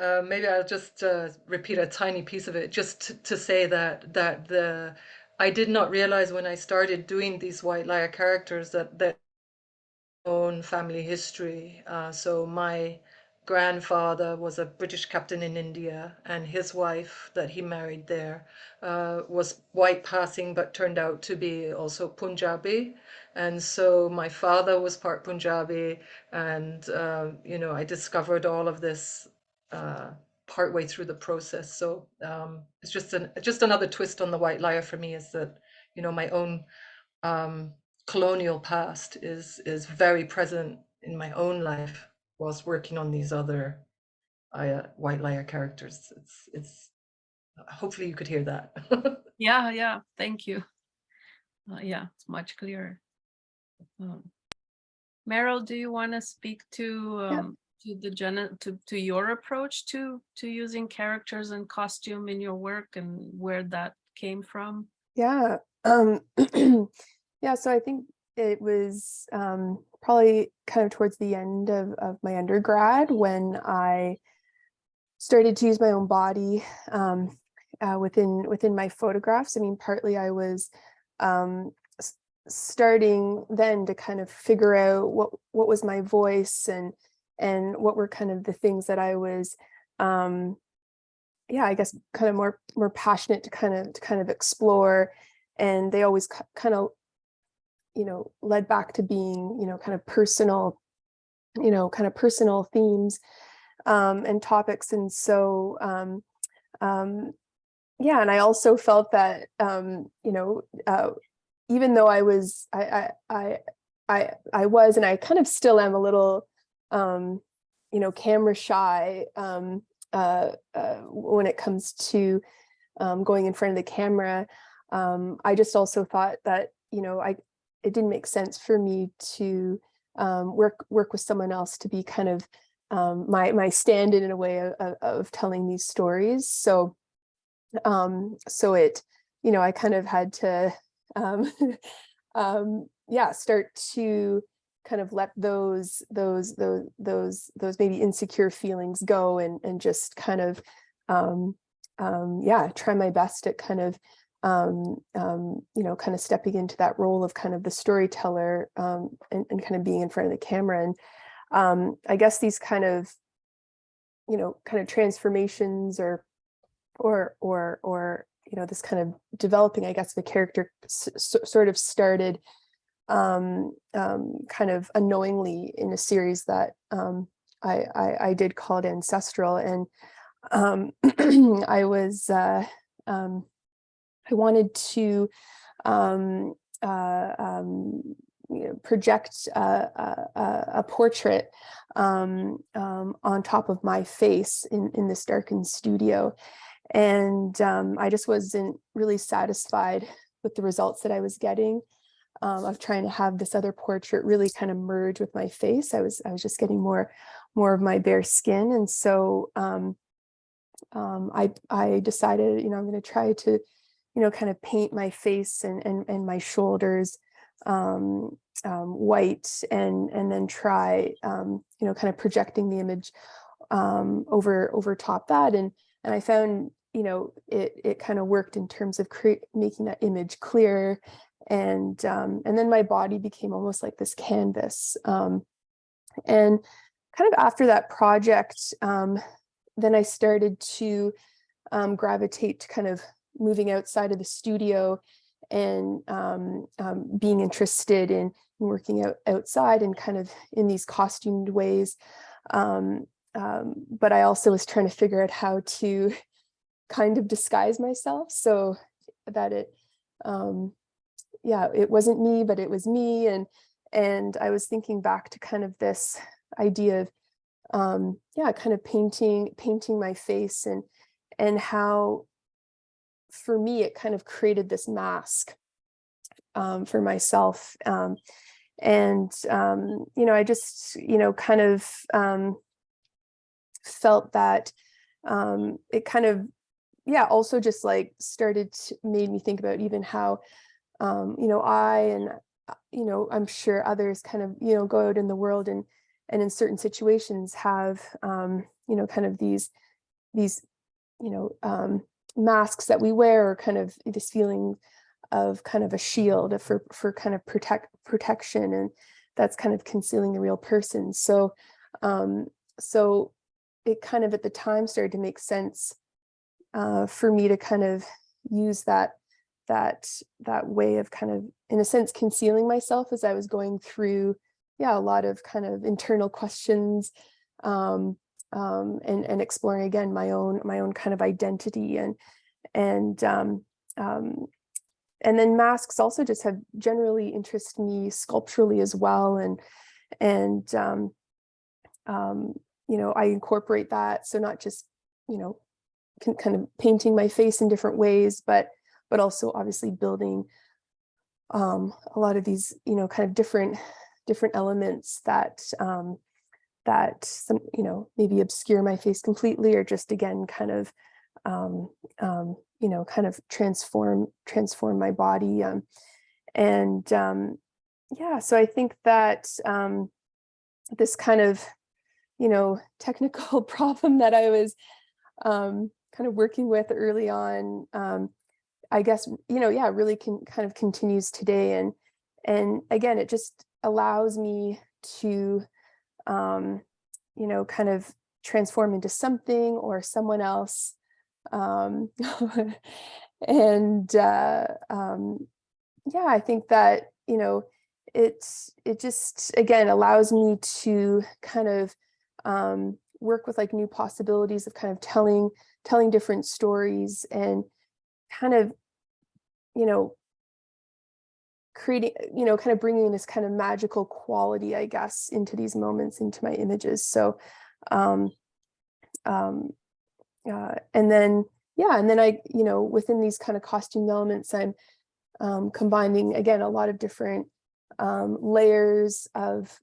Maybe I'll just repeat a tiny piece of it, just to say that I did not realize when I started doing these white liar characters that own family history. So my grandfather was a British captain in India, and his wife that he married there was white passing, but turned out to be also Punjabi. And so my father was part Punjabi, and I discovered all of this partway through the process. So it's just another twist on the white liar for me, is that my own colonial past is very present in my own life whilst working on these other white liar characters. It's hopefully you could hear that. Yeah, thank you. Yeah, it's much clearer. Meryl, do you want to speak to your approach to using characters and costume in your work, and where that came from? Yeah. Yeah, so I think it was probably kind of towards the end of my undergrad when I started to use my own body within my photographs. I mean, partly I was starting then to kind of figure out what was my voice, and what were kind of the things that I was I guess kind of more passionate to kind of explore. And they always kind of led back to being kind of personal themes and topics. And so and I also felt that even though I was and I kind of still am a little camera shy when it comes to going in front of the camera. I just also thought that, it didn't make sense for me to work with someone else to be kind of my stand-in in a way of telling these stories. So it, I kind of had to start to kind of let those maybe insecure feelings go, and just kind of try my best at kind of kind of stepping into that role of kind of the storyteller, and kind of being in front of the camera. And I guess these kind of transformations or this kind of developing, I guess, the character sort of started kind of unknowingly in a series that I did called Ancestral. And I wanted to project a portrait on top of my face in this darkened studio. And I just wasn't really satisfied with the results that I was getting, of trying to have this other portrait really kind of merge with my face. I was just getting more of my bare skin. And so I decided, I'm going to try to, kind of paint my face and my shoulders white, and then try, kind of projecting the image over top that. And I found, it kind of worked in terms of making that image clear. And then my body became almost like this canvas. And kind of after that project, then I started to gravitate to kind of moving outside of the studio, and being interested in working outside and kind of in these costumed ways. But I also was trying to figure out how to kind of disguise myself so that it wasn't me, but it was me. And I was thinking back to kind of this idea of kind of painting my face, and how for me it kind of created this mask for myself. I just kind of felt that it kind of also just like made me think about even how I and I'm sure others kind of go out in the world and in certain situations have kind of these masks that we wear, or kind of this feeling of kind of a shield for kind of protection, and that's kind of concealing the real person. So it kind of at the time started to make sense for me to kind of use that way of kind of, in a sense, concealing myself as I was going through a lot of kind of internal questions, and exploring again my own kind of identity, and then masks also just have generally interested me sculpturally as well, and I incorporate that, so not just kind of painting my face in different ways, but also obviously building a lot of these kind of different elements that some maybe obscure my face completely, or just again kind of kind of transform my body, so I think that this kind of technical problem that I was kind of working with early on, I guess really kind of continues today, and again it just allows me to kind of transform into something or someone else, and I think that it just again allows me to kind of work with like new possibilities of kind of telling different stories, and kind of creating kind of bringing this kind of magical quality, I guess, into these moments, into my images. So And then, yeah, and then I, within these kind of costume elements, I'm combining, again, a lot of different layers of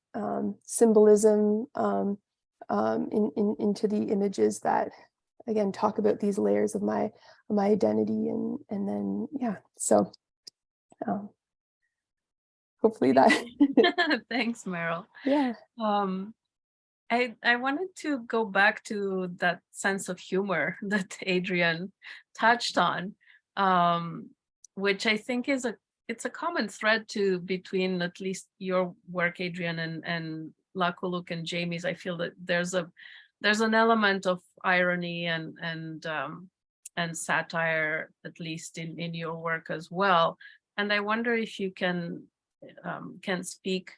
symbolism into the images that, again, talk about these layers of my identity, and then, yeah, so hopefully that. Thanks, Meryl. Yeah. I wanted to go back to that sense of humor that Adrian touched on, which I think it's a common thread between at least your work, Adrian, and Laakkuluk and Jamie's. I feel that there's an element of irony and satire, at least in your work as well. And I wonder if you can speak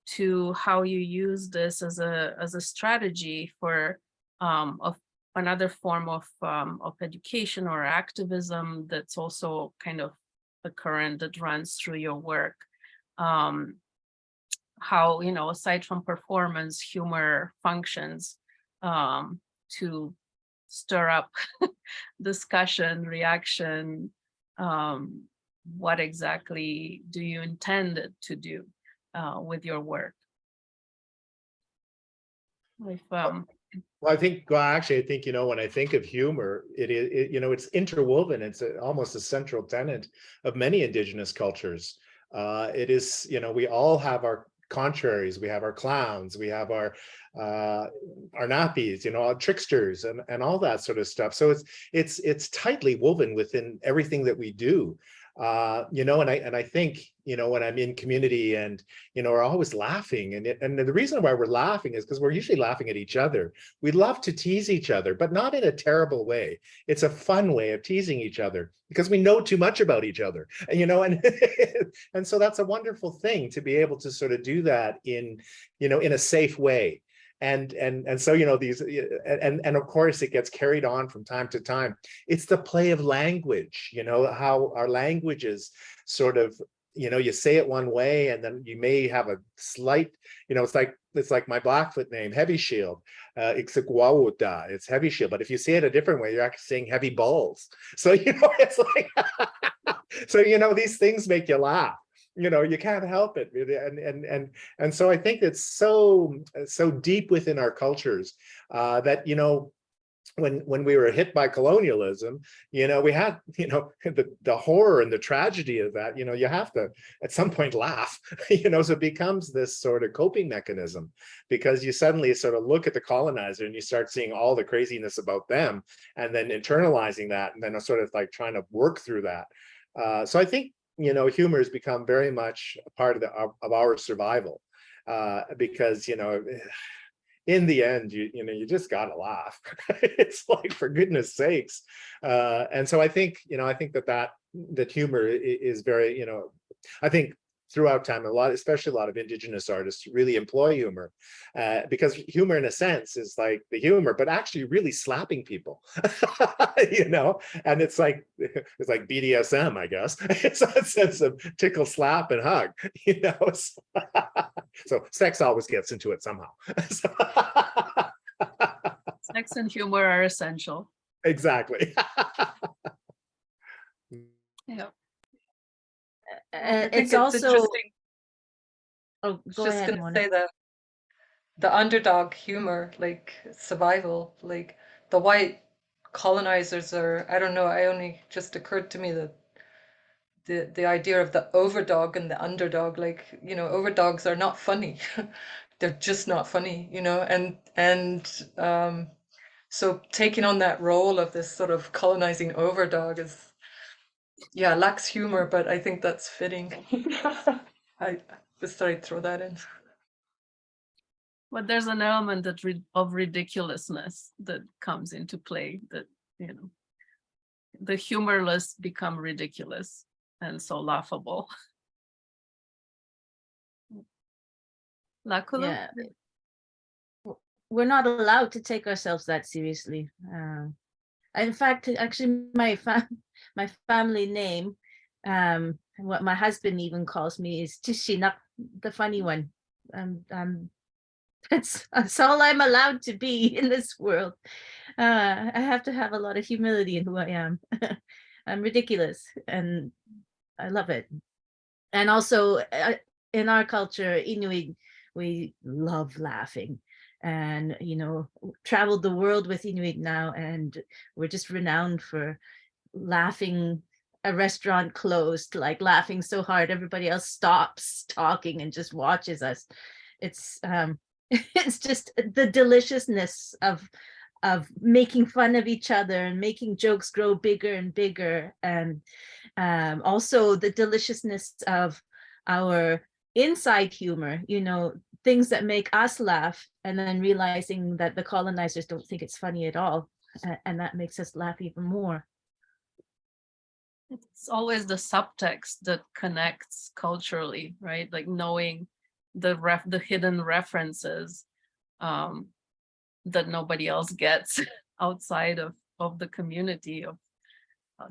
to how you use this as a strategy for of another form of education or activism that's also kind of a current that runs through your work. How, aside from performance, humor functions to stir up discussion, reaction. What exactly do you intend to do with your work? Well, I think when I think of humor, it's interwoven. It's almost a central tenet of many Indigenous cultures. It is, we all have our contraries. We have our clowns. We have our nappies, our tricksters, and all that sort of stuff. So it's tightly woven within everything that we do. And I think, when I'm in community and, we're always laughing, and the reason why we're laughing is because we're usually laughing at each other. We love to tease each other, but not in a terrible way. It's a fun way of teasing each other because we know too much about each other, and so that's a wonderful thing to be able to sort of do that in a safe way. And so, these, and of course it gets carried on from time to time. It's the play of language, how our languages sort of, you say it one way and then you may have a slight, it's like my Blackfoot name, Heavy Shield. It's Heavy Shield, but if you say it a different way, you're actually saying heavy balls. So, it's like, so, these things make you laugh. You can't help it, and so I think it's so deep within our cultures that when we were hit by colonialism, we had the horror and the tragedy of that. You have to at some point laugh. So it becomes this sort of coping mechanism because you suddenly sort of look at the colonizer and you start seeing all the craziness about them, and then internalizing that, and then sort of like trying to work through that. So I think humor has become very much a part of our survival, because in the end, you just gotta laugh. It's like, for goodness sakes. And so I think that humor is very, I think throughout time, especially a lot of Indigenous artists really employ humor, because humor, in a sense, is like the humor, but actually really slapping people, and it's like BDSM, I guess. It's a sense of tickle, slap, and hug, So sex always gets into it somehow. Sex and humor are essential. Exactly. Yeah. It's also interesting. Oh, go just ahead, gonna Mona. say the underdog humor, like survival, like the white colonizers are, I don't know, I only just occurred to me that the idea of the overdog and the underdog, like, overdogs are not funny. They're just not funny, and so taking on that role of this sort of colonizing overdog is, lacks humor, but I think that's fitting. I just thought I'd throw that in. But there's an element of ridiculousness that comes into play, that, the humorless become ridiculous and so laughable. Laakkuluk? Yeah. We're not allowed to take ourselves that seriously. In fact, actually, my family name, what my husband even calls me, is Tishinak, the funny one. That's all I'm allowed to be in this world. I have to have a lot of humility in who I am. I'm ridiculous and I love it. And also in our culture, Inuit, we love laughing. And, traveled the world with Inuit now, and we're just renowned for laughing. A restaurant closed, like laughing so hard everybody else stops talking and just watches us. It's it's just the deliciousness of making fun of each other and making jokes grow bigger and bigger, and also the deliciousness of our inside humor, things that make us laugh, and then realizing that the colonizers don't think it's funny at all, and that makes us laugh even more. It's always the subtext that connects culturally, right? Like knowing the hidden references that nobody else gets outside of the community, of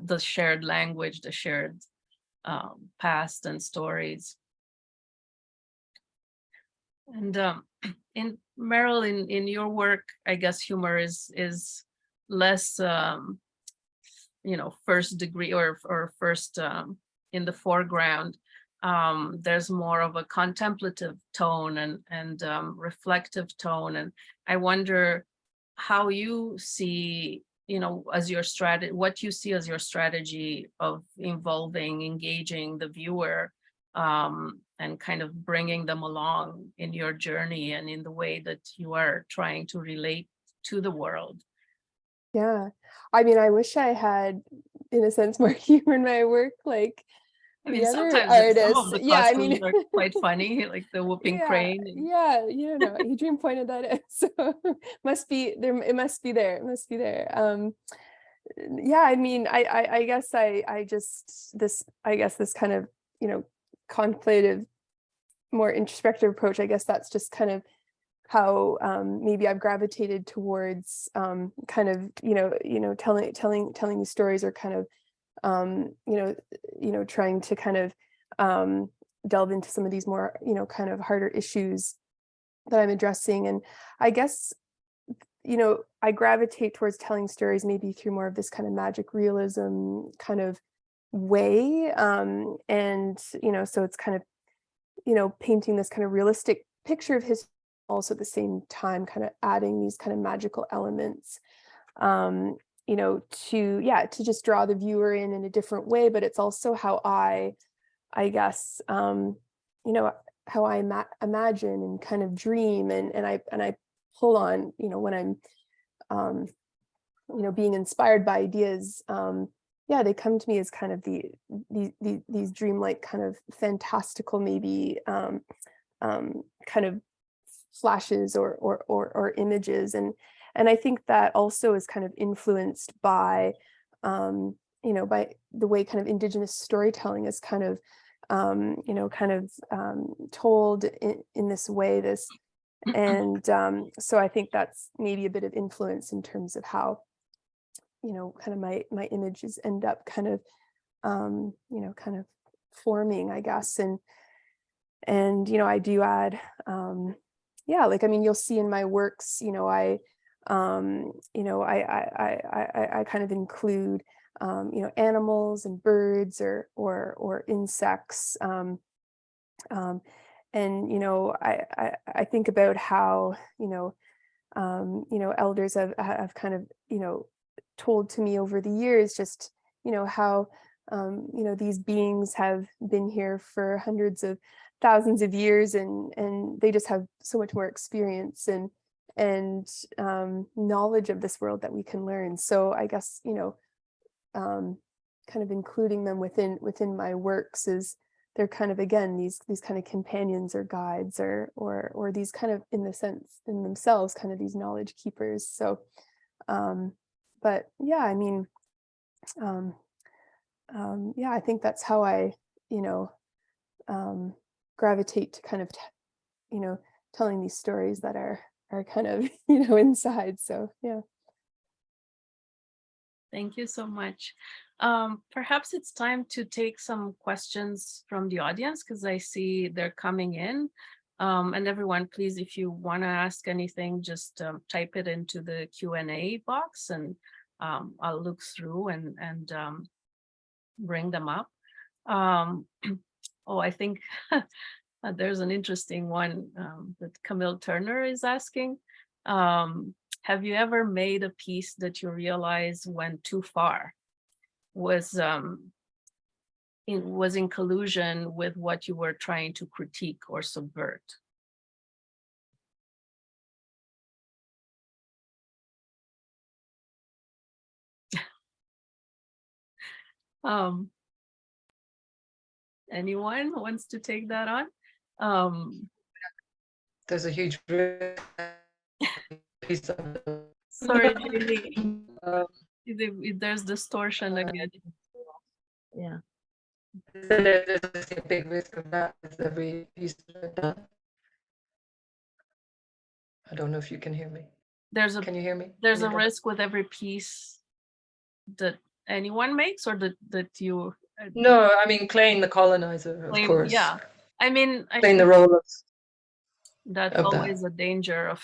the shared language, the shared past and stories. And in Meryl, in your work, I guess humor is less first degree or first in the foreground. There's more of a contemplative tone and reflective tone. And I wonder how you see, as your strategy, what you see as your strategy of involving, engaging the viewer, and kind of bringing them along in your journey and in the way that you are trying to relate to the world. Yeah, I mean, I wish I had, in a sense, more humor in my work, like the other sometimes some of artists. the Yeah, I costumes mean, are quite funny, like the whooping crane. Yeah, Adrian pointed that out. So must be there. It must be there. It must be there. Yeah, I mean, I guess this kind of contemplative, more introspective approach. I guess that's just kind of how maybe I've gravitated towards kind of telling these stories, or kind of trying to kind of delve into some of these more kind of harder issues that I'm addressing. And I guess I gravitate towards telling stories maybe through more of this kind of magic realism kind of way, and so it's kind of painting this kind of realistic picture of history, also at the same time kind of adding these kind of magical elements to just draw the viewer in a different way. But it's also how I guess how I imagine and kind of dream, and I pull on when I'm being inspired by ideas. They come to me as kind of these dreamlike, kind of fantastical, maybe kind of flashes or images, and I think that also is kind of influenced by by the way kind of Indigenous storytelling is kind of told in this way, and so I think that's maybe a bit of influence in terms of how kind of my images end up kind of kind of forming, I guess. And I do add you'll see in my works, I kind of include animals and birds or insects, and I think about how elders have kind of told to me over the years, just how these beings have been here for hundreds of thousands of years, and they just have so much more experience and knowledge of this world that we can learn. So I guess kind of including them within my works is, they're kind of, again, these kind of companions or guides or these kind of, in the sense in themselves, kind of these knowledge keepers. So but yeah, I mean, I think that's how I gravitate to kind of telling these stories that are kind of inside. So yeah. Thank you so much. Perhaps it's time to take some questions from the audience, because I see they're coming in. And everyone, please, if you want to ask anything, just type it into the Q&A box, and I'll look through and bring them up. Oh, I think there's an interesting one that Camille Turner is asking. Have you ever made a piece that you realize went too far? Was in collusion with what you were trying to critique or subvert? Anyone wants to take that on? There's a huge piece of Sorry, Jamie. There's distortion again. Yeah. There's a big risk of that with every piece that I've done. I don't know if you can hear me. Can you hear me? There's a risk with every piece that anyone makes, or that you. No, I mean playing the colonizer, of course. Yeah, I mean, playing the role of. That's always a danger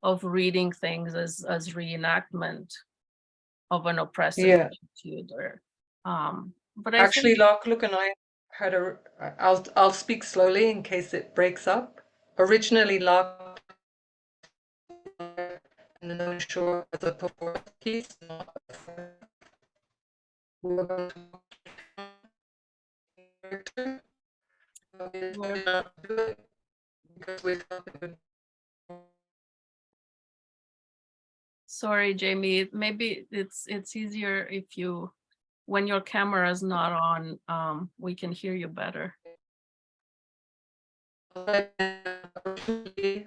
of reading things as reenactment of an oppressive attitude, or but actually Laakkuluk and I had I'll speak slowly in case it breaks up. Originally Laakkuluk and the shore as a performance piece, we were going to do it because we thought it would. Sorry, Jamie, maybe it's easier if you, when your camera is not on, we can hear you better.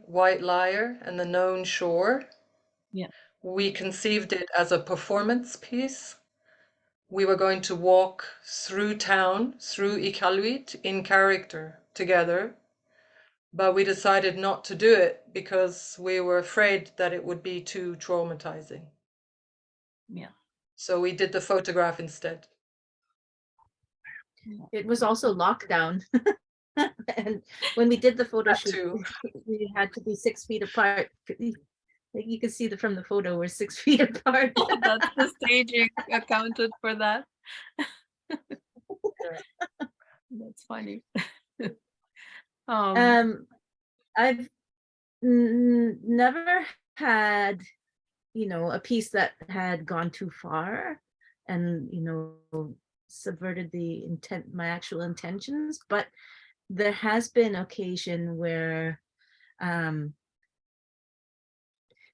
White Liar and the Known Shore. Yeah. We conceived it as a performance piece. We were going to walk through town, through Iqaluit in character together, but we decided not to do it because we were afraid that it would be too traumatizing. Yeah. So we did the photograph instead. It was also lockdown. And when we did the photo shoot, we had to be 6 feet apart. Like you can see from the photo, we're 6 feet apart. That's the staging accounted for that. That's funny. I've never had, a piece that had gone too far and, subverted the intent, my actual intentions, but there has been occasion where,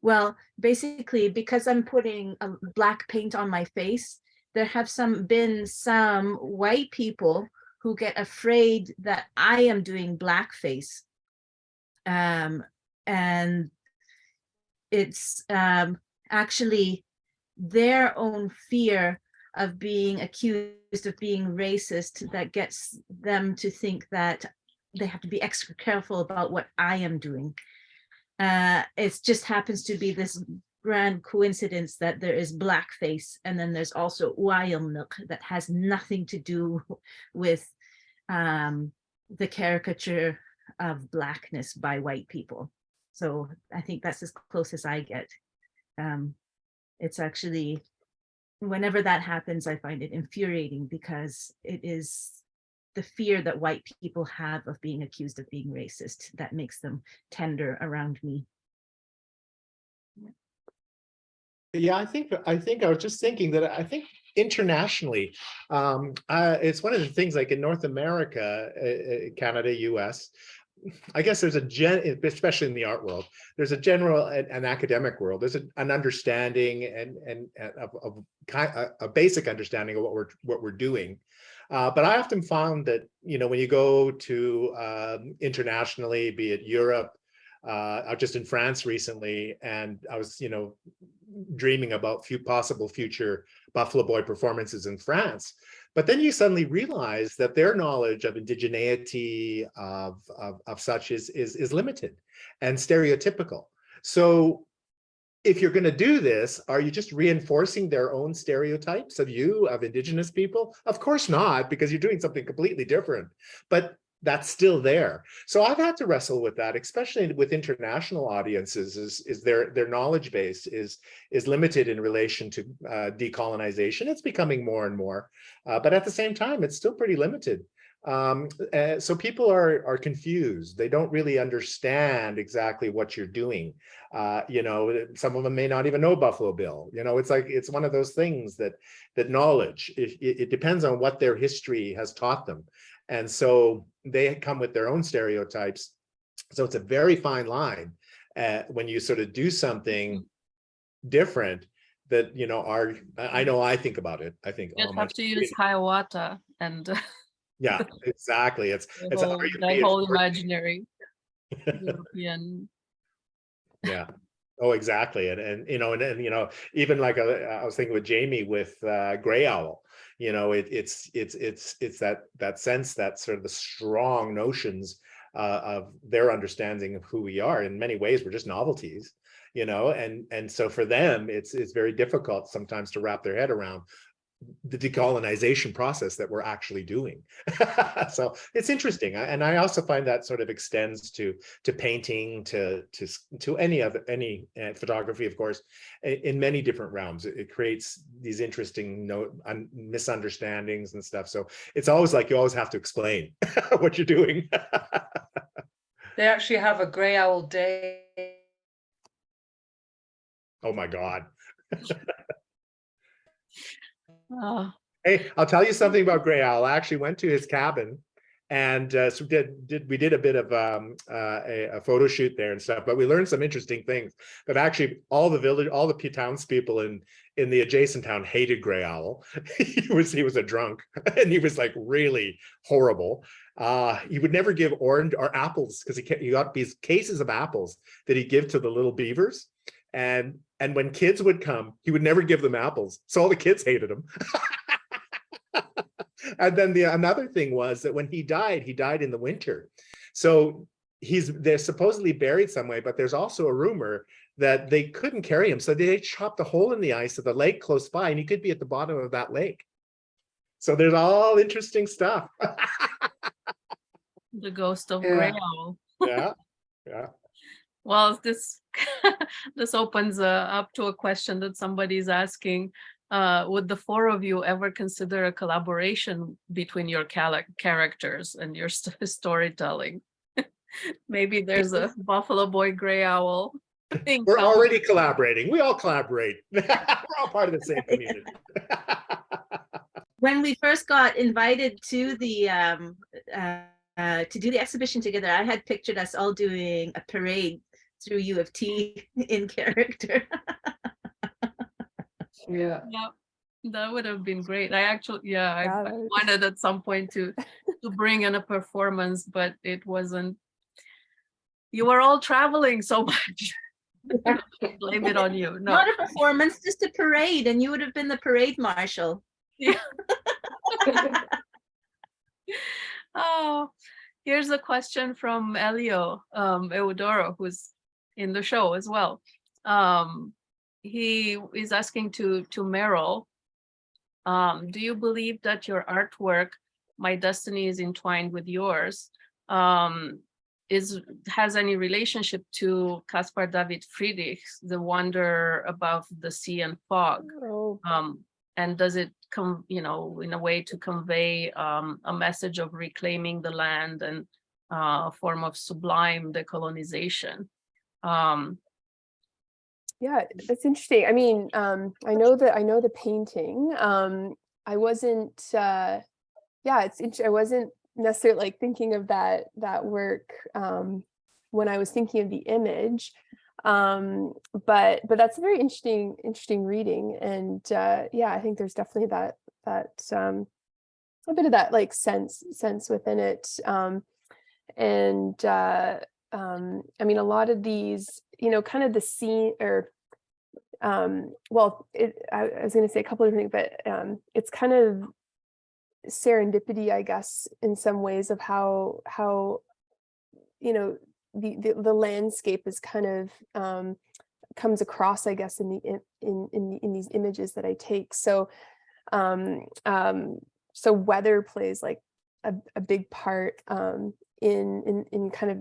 well, basically, because I'm putting a black paint on my face, there have been some white people who get afraid that I am doing blackface. And it's actually their own fear of being accused of being racist that gets them to think that they have to be extra careful about what I am doing. It just happens to be this grand coincidence that there is blackface, and then there's also Williamson that has nothing to do with the caricature of blackness by white people. So I think that's as close as I get. It's actually, whenever that happens, I find it infuriating because it is the fear that white people have of being accused of being racist that makes them tender around me. Yeah, I think I was just thinking that I think internationally, it's one of the things, like in North America, Canada, US, I guess there's especially in the art world, there's a general and academic world, there's an understanding and of a basic understanding of what we're doing. But I often found that, when you go to internationally, be it Europe, I was just in France recently, and I was, dreaming about possible future Buffalo Boy performances in France. But then you suddenly realize that their knowledge of indigeneity, of such is limited and stereotypical. So if you're going to do this, are you just reinforcing their own stereotypes of Indigenous people? Of course not, because you're doing something completely different. But that's still there. So I've had to wrestle with that, especially with international audiences, is their knowledge base is limited in relation to decolonization. It's becoming more and more, but at the same time, it's still pretty limited. So people are confused. They don't really understand exactly what you're doing. You know, some of them may not even know Buffalo Bill. You know, it's like, it's one of those things that knowledge, it depends on what their history has taught them. And so they come with their own stereotypes. So it's a very fine line when you sort of do something different that, you know, I know I think about it. I think, you have to use Hiawatha and yeah, exactly. It's that whole imaginary European. Yeah. Oh, exactly. And you know, and you know, even like I was thinking with Jamie with Grey Owl, you know, it's that sense, that sort of the strong notions of their understanding of who we are. In many ways, we're just novelties, you know, and so for them, it's very difficult sometimes to wrap their head around the decolonization process that we're actually doing. So it's interesting, and I also find that sort of extends to painting, to any photography, of course, in many different realms. It creates these interesting misunderstandings and stuff. So it's always like you always have to explain what you're doing. They actually have a Grey Owl Day. Oh my God. Oh. Hey, I'll tell you something about Grey Owl. I actually went to his cabin, and so we did a bit of a photo shoot there and stuff. But we learned some interesting things. That actually all the townspeople in the adjacent town hated Grey Owl. he was a drunk, and he was like really horrible. He would never give orange or apples, because he got these cases of apples that he'd give to the little beavers. And when kids would come, he would never give them apples. So all the kids hated him. And then another thing was that when he died in the winter. So they're supposedly buried some way, but there's also a rumor that they couldn't carry him. So they chopped a hole in the ice of the lake close by, and he could be at the bottom of that lake. So there's all interesting stuff. The ghost of Grey Owl. Yeah, yeah. Well, this opens up to a question that somebody's asking. Would the four of you ever consider a collaboration between your characters and your storytelling? Maybe there's a Buffalo Boy Grey Owl. We're already collaborating. We all collaborate. We're all part of the same community. When we first got invited to the to do the exhibition together, I had pictured us all doing a parade through U of T in character. Yeah, that would have been great. I wanted at some point to bring in a performance, but it wasn't. You were all traveling so much. Blame it on you. No, not a performance, just a parade, and you would have been the parade marshal. Yeah. Oh, here's a question from Elio Eudoro, who's in the show as well. He is asking to Meryl, do you believe that your artwork, My Destiny is Entwined with Yours, has any relationship to Caspar David Friedrich's The Wonder Above the Sea and Fog? Oh. And does it come, in a way to convey a message of reclaiming the land and a form of sublime decolonization? Yeah, that's interesting. I mean, I know the painting. I wasn't. I wasn't necessarily like thinking of that work when I was thinking of the image. But that's a very interesting reading, and I think there's definitely that a bit of that like sense within it. I mean, a lot of these, kind of the scene, or I was going to say a couple of different things, but it's kind of serendipity, I guess, in some ways, of how the landscape is kind of comes across, I guess, in these images that I take. So so weather plays like a big part in kind of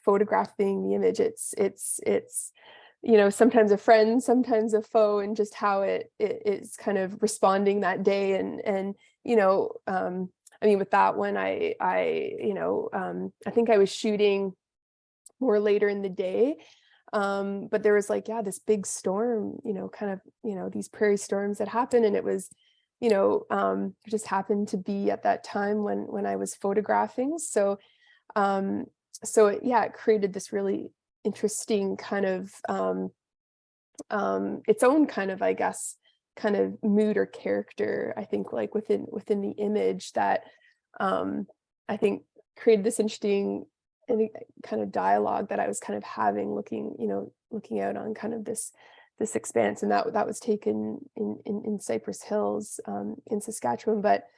photographing the image. It's you know, sometimes a friend, sometimes a foe, and just how it is kind of responding that day. And you know, I mean, with that one, you know, I think I was shooting more later in the day, but there was like, yeah, this big storm, you know, kind of, you know, these prairie storms that happen, and it was, you know, it just happened to be at that time when I was photographing. So it created this really interesting kind of its own kind of, I guess, kind of mood or character, I think, like within the image that I think created this interesting kind of dialogue that I was kind of having, looking out on kind of this expanse. And that was taken in Cypress Hills in Saskatchewan. But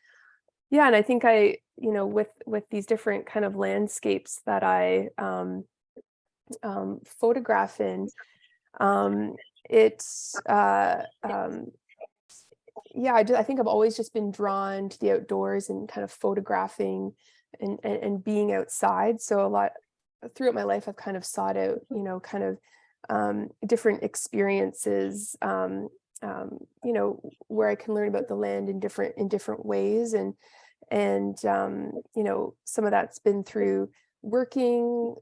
yeah, and I think you know, with these different kind of landscapes that I photograph in, it's yeah, I think I've always just been drawn to the outdoors and kind of photographing and being outside. So a lot throughout my life, I've kind of sought out, you know, kind of different experiences, you know, where I can learn about the land in different ways. And you know, some of that's been through working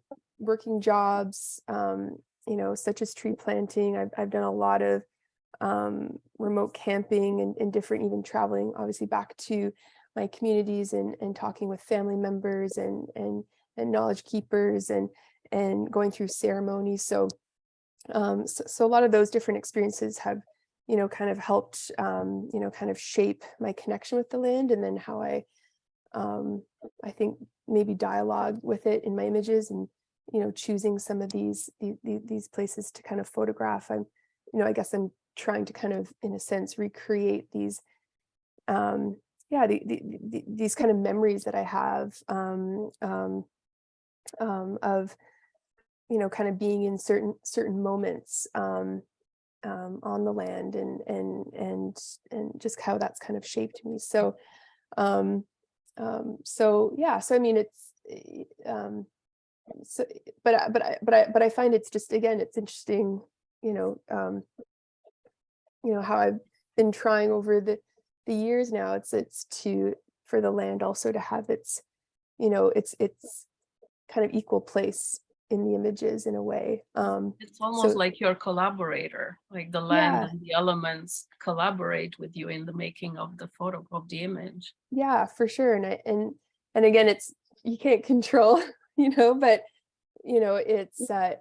jobs, you know, such as tree planting. I've done a lot of remote camping and different, even traveling obviously back to my communities and talking with family members and knowledge keepers and going through ceremonies. So so a lot of those different experiences have, you know, kind of helped, you know, kind of shape my connection with the land, and then how I think maybe dialogue with it in my images, and, you know, choosing some of these places to kind of photograph. You know, I guess I'm trying to kind of, in a sense, recreate these, these kind of memories that I have of, you know, kind of being in certain moments on the land, and just how that's kind of shaped me. So yeah, so I mean, it's so but I find it's just, again, it's interesting, you know, how I've been trying over the years now, it's for the land also to have its, you know, its kind of equal place in the images in a way. It's almost like your collaborator, like the land and the elements collaborate with you in the making of the photo, of the image. Yeah, for sure. And again, it's, you can't control, you know, but, you know, it's yeah,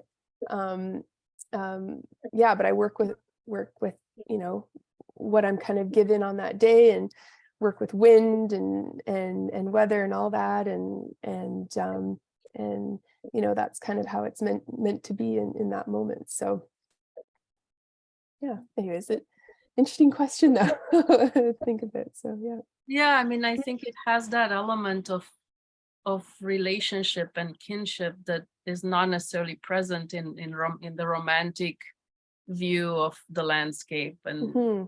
but I work with, you know, what I'm kind of given on that day, and work with wind and weather and all that, and you know, that's kind of how it's meant to be in that moment. So yeah, anyways, interesting question though to think about. So yeah, I mean, I think it has that element of relationship and kinship that is not necessarily present in the romantic view of the landscape, and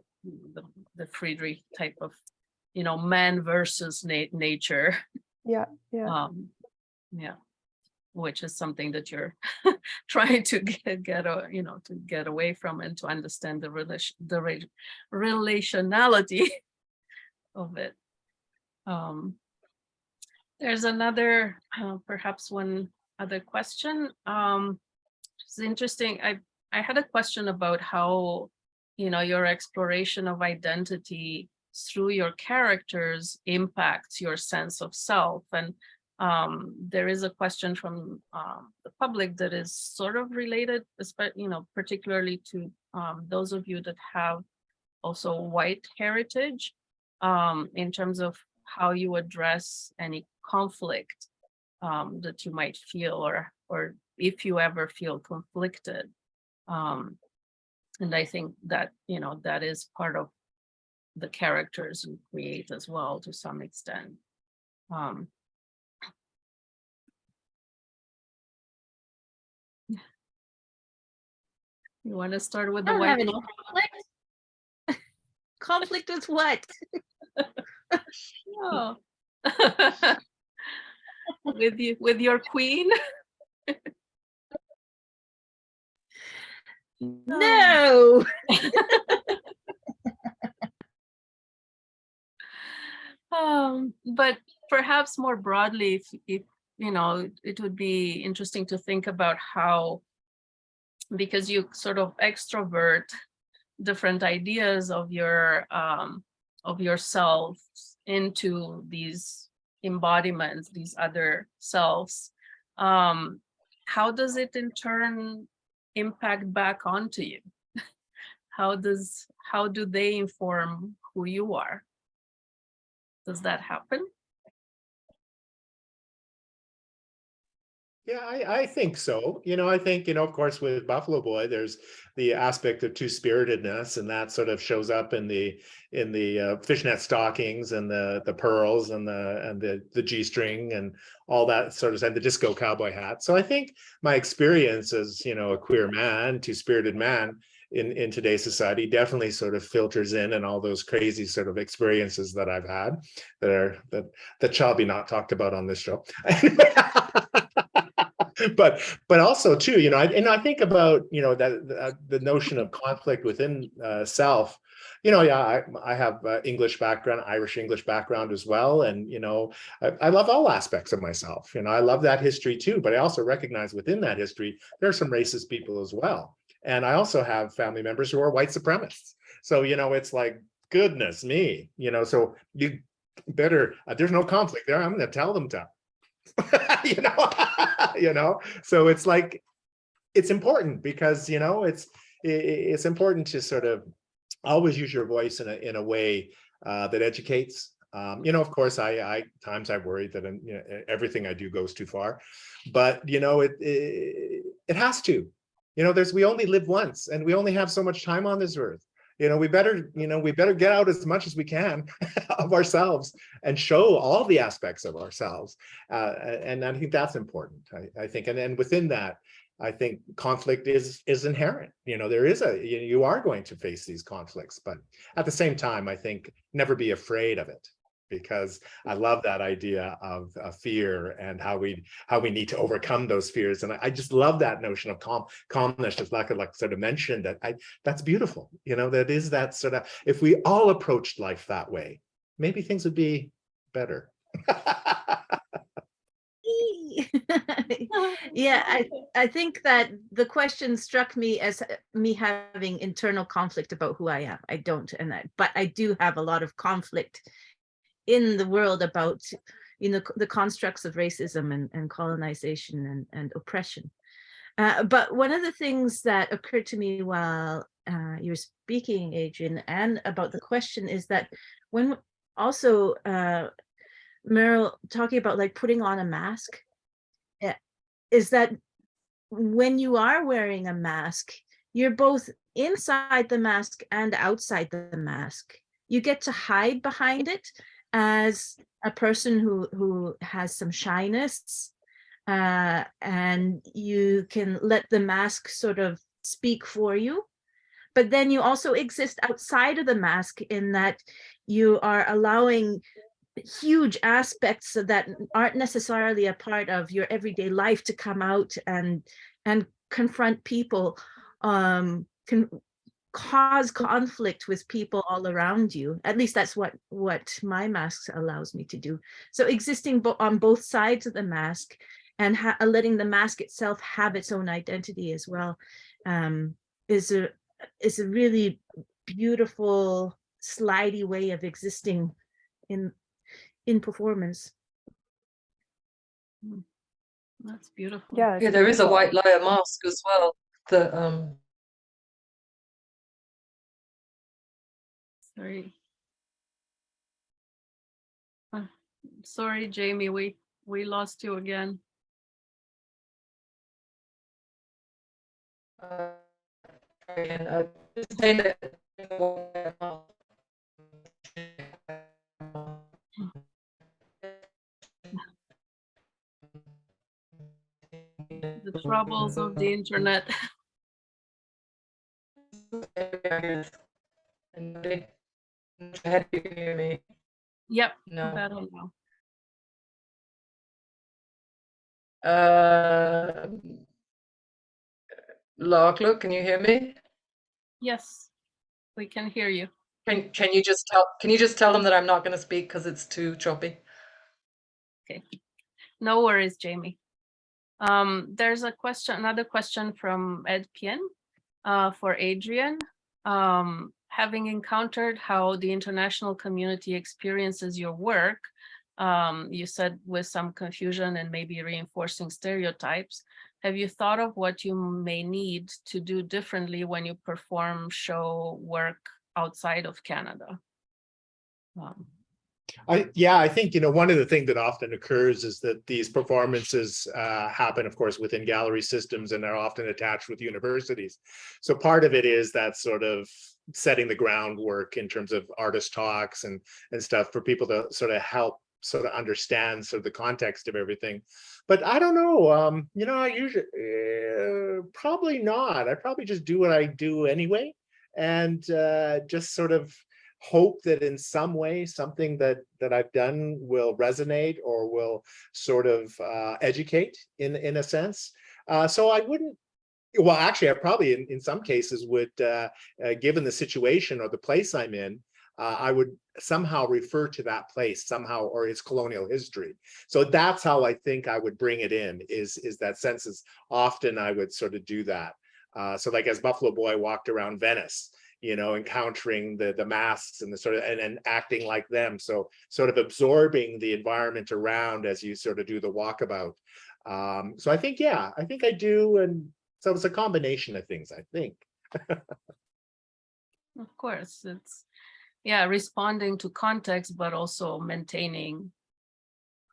the Friedrich type of, you know, man versus nature. Yeah. Which is something that you're trying to get away from, and to understand the relationality of it. There's another, perhaps one other question. It's interesting. I had a question about how, you know, your exploration of identity through your characters impacts your sense of self. And there is a question from the public that is sort of related, you know, particularly to those of you that have also white heritage, in terms of how you address any conflict that you might feel, or if you ever feel conflicted. And I think that, you know, that is part of the characters you create as well, to some extent. You want to start with the white? Conflict with what? Oh, with your queen? No. But perhaps more broadly, if you know, it would be interesting to think about how, because you sort of extrovert different ideas of yourself into these embodiments, these other selves. How does it in turn impact back onto you? How do they inform who you are? Does that happen? Yeah, I think so. I think, of course, with Buffalo Boy, there's the aspect of two-spiritedness, and that sort of shows up in the fishnet stockings and the pearls and the G-string and all that sort of, and the disco cowboy hat. So I think my experience as, a queer man, two-spirited man in today's society definitely sort of filters in, and all those crazy sort of experiences that I've had that shall be not talked about on this show. but also too, I think about, that the notion of conflict within self. Yeah, I have English background, Irish English background as well, and I love all aspects of myself. I love that history too, but I also recognize within that history there are some racist people as well, and I also have family members who are white supremacists. So it's like, goodness me, so you better, there's no conflict there, I'm going to tell them to. So it's like, it's important because it's important to sort of always use your voice in a way that educates. Of course, I times I worry that everything I do goes too far, but it has to. We only live once, and we only have so much time on this earth. We better get out as much as we can of ourselves and show all the aspects of ourselves. And I think that's important, I think. And then within that, I think conflict is inherent. You are going to face these conflicts, but at the same time, I think never be afraid of it, because I love that idea of fear and how we need to overcome those fears. And I just love that notion of calmness, just like sort of mentioned, that's beautiful. That is that sort of, if we all approached life that way, maybe things would be better. Yeah, I think that the question struck me as me having internal conflict about who I am. I don't, but I do have a lot of conflict in the world about the constructs of racism and colonization and oppression. But one of the things that occurred to me while you were speaking, Adrian, and about the question is that when also Meryl talking about like putting on a mask, is that when you are wearing a mask, you're both inside the mask and outside the mask. You get to hide behind it as a person who has some shyness, and you can let the mask sort of speak for you. But then you also exist outside of the mask in that you are allowing huge aspects that aren't necessarily a part of your everyday life to come out and confront people, can cause conflict with people all around you. At least that's what my mask allows me to do. So existing on both sides of the mask and letting the mask itself have its own identity as well, is a really beautiful, slidey way of existing in performance. That's beautiful. Yeah, Yeah, there is a white liar mask as well that Sorry, Jamie, we lost you again. The troubles of the internet. Yep, No. better now. Laakkuluk, can you hear me? Yes, we can hear you. Can you just tell them that I'm not going to speak because it's too choppy? Okay, no worries, Jamie. There's another question from Ed Pien for Adrian. Having encountered how the international community experiences your work, you said with some confusion and maybe reinforcing stereotypes, have you thought of what you may need to do differently when you perform show work outside of Canada? I think, one of the things that often occurs is that these performances happen, of course, within gallery systems and are often attached with universities. So part of it is that sort of setting the groundwork in terms of artist talks and stuff for people to sort of help sort of understand sort of the context of everything. But I don't know, I usually probably not. I probably just do what I do anyway, and just sort of hope that in some way something that I've done will resonate or will sort of educate in a sense. So I wouldn't. Well, actually, I probably in some cases would, given the situation or the place I'm in, I would somehow refer to that place somehow or its colonial history. So that's how I think I would bring it in, is that sense. Is often I would sort of do that. So like as Buffalo Boy walked around Venice, encountering the masks and the sort of and acting like them. So sort of absorbing the environment around as you sort of do the walkabout. So I think, yeah, I think I do. And so it's a combination of things, I think. Of course, it's, yeah, responding to context, but also maintaining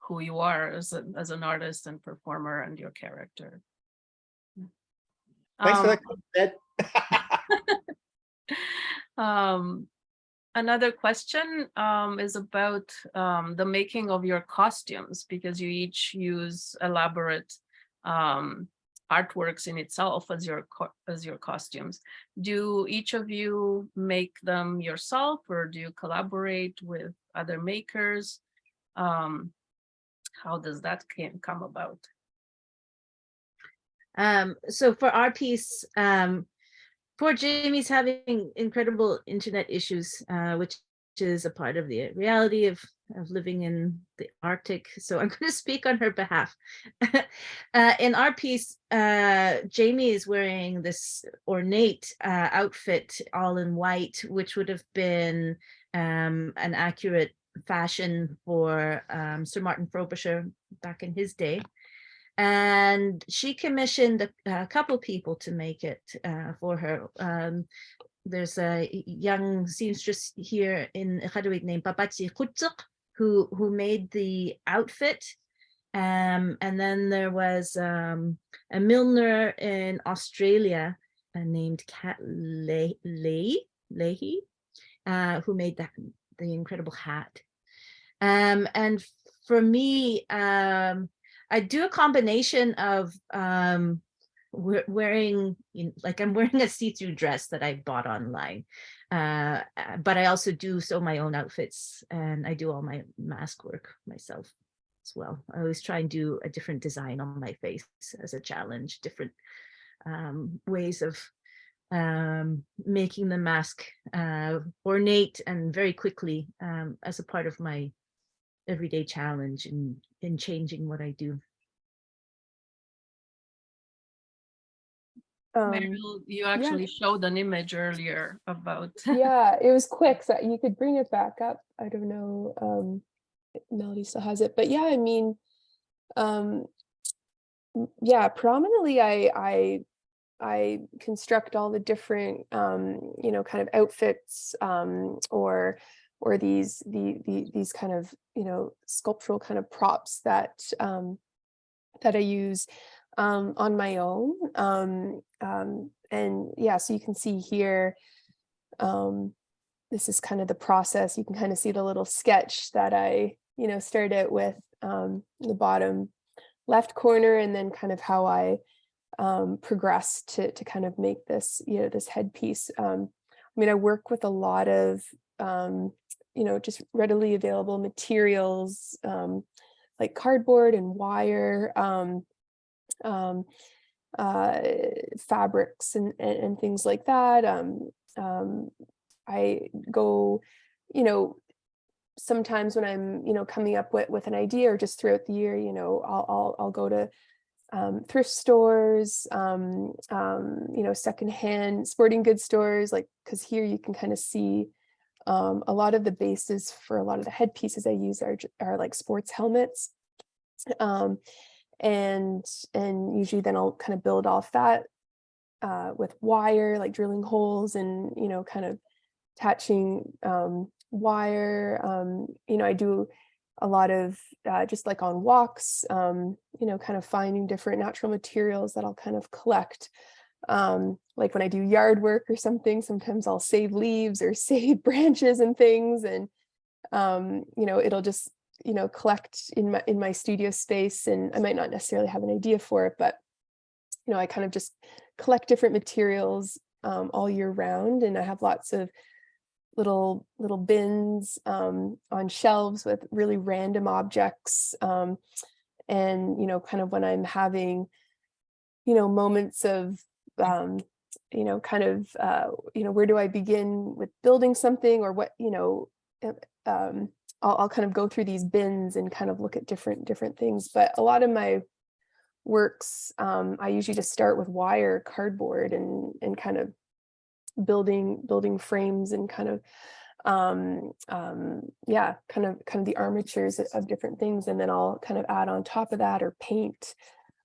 who you are as an artist and performer and your character. Thanks for that comment. Another question is about the making of your costumes, because you each use elaborate artworks in itself as your costumes. Do each of you make them yourself, or do you collaborate with other makers? How does that come about? So for our piece, poor Jamie's having incredible internet issues, which is a part of the reality of living in the Arctic. So I'm going to speak on her behalf. In our piece, Jamie is wearing this ornate outfit, all in white, which would have been an accurate fashion for Sir Martin Frobisher back in his day. And she commissioned a couple people to make it for her. There's a young seamstress here in Iqaluit named Papachi Kutsuk, who made the outfit. And then there was a milliner in Australia named Kat Leahy, who made the incredible hat. And for me, I do a combination of wearing, like I'm wearing a see-through dress that I bought online, but I also do sew my own outfits, and I do all my mask work myself as well. I always try and do a different design on my face as a challenge, different ways of making the mask ornate and very quickly as a part of my everyday challenge in changing what I do. Meryl, you actually showed an image earlier about. Yeah, it was quick, so you could bring it back up. I don't know, Melody still has it, but yeah, I mean, yeah, prominently I construct all the different kind of outfits or these kind of sculptural kind of props that I use on my own, and yeah, so you can see here, this is kind of the process. You can kind of see the little sketch that I started out with, the bottom left corner, and then kind of how I progressed to kind of make this this headpiece. I mean, I work with a lot of just readily available materials, like cardboard and wire, fabrics and things like that. I go, sometimes when I'm, coming up with an idea, or just throughout the year, I'll go to thrift stores, secondhand sporting goods stores, like, because here you can kind of see a lot of the bases for a lot of the headpieces I use are like sports helmets. And usually then I'll kind of build off that with wire, like drilling holes and, kind of attaching wire. I do a lot of just like on walks, kind of finding different natural materials that I'll kind of collect. Like when I do yard work or something, sometimes I'll save leaves or save branches and things. And, it'll just, collect in my studio space, and I might not necessarily have an idea for it, but, I kind of just collect different materials all year round. And I have lots of little bins on shelves with really random objects. And, kind of when I'm having, moments of, where do I begin with building something, or what, I'll kind of go through these bins and kind of look at different things. But a lot of my works, I usually just start with wire, cardboard, and kind of building frames and kind of kind of the armatures of different things, and then I'll kind of add on top of that or paint.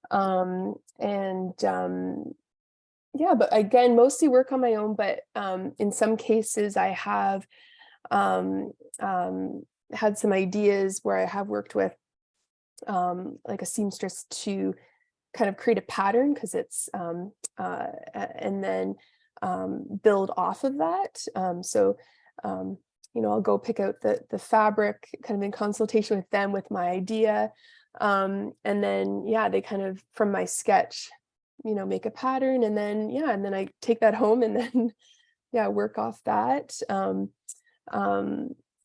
But again, mostly work on my own, but in some cases I have had some ideas where I have worked with like a seamstress to kind of create a pattern, because it's and then build off of that. I'll go pick out the fabric kind of in consultation with them with my idea. And then, they kind of, from my sketch, make a pattern, and then I take that home and then, work off that.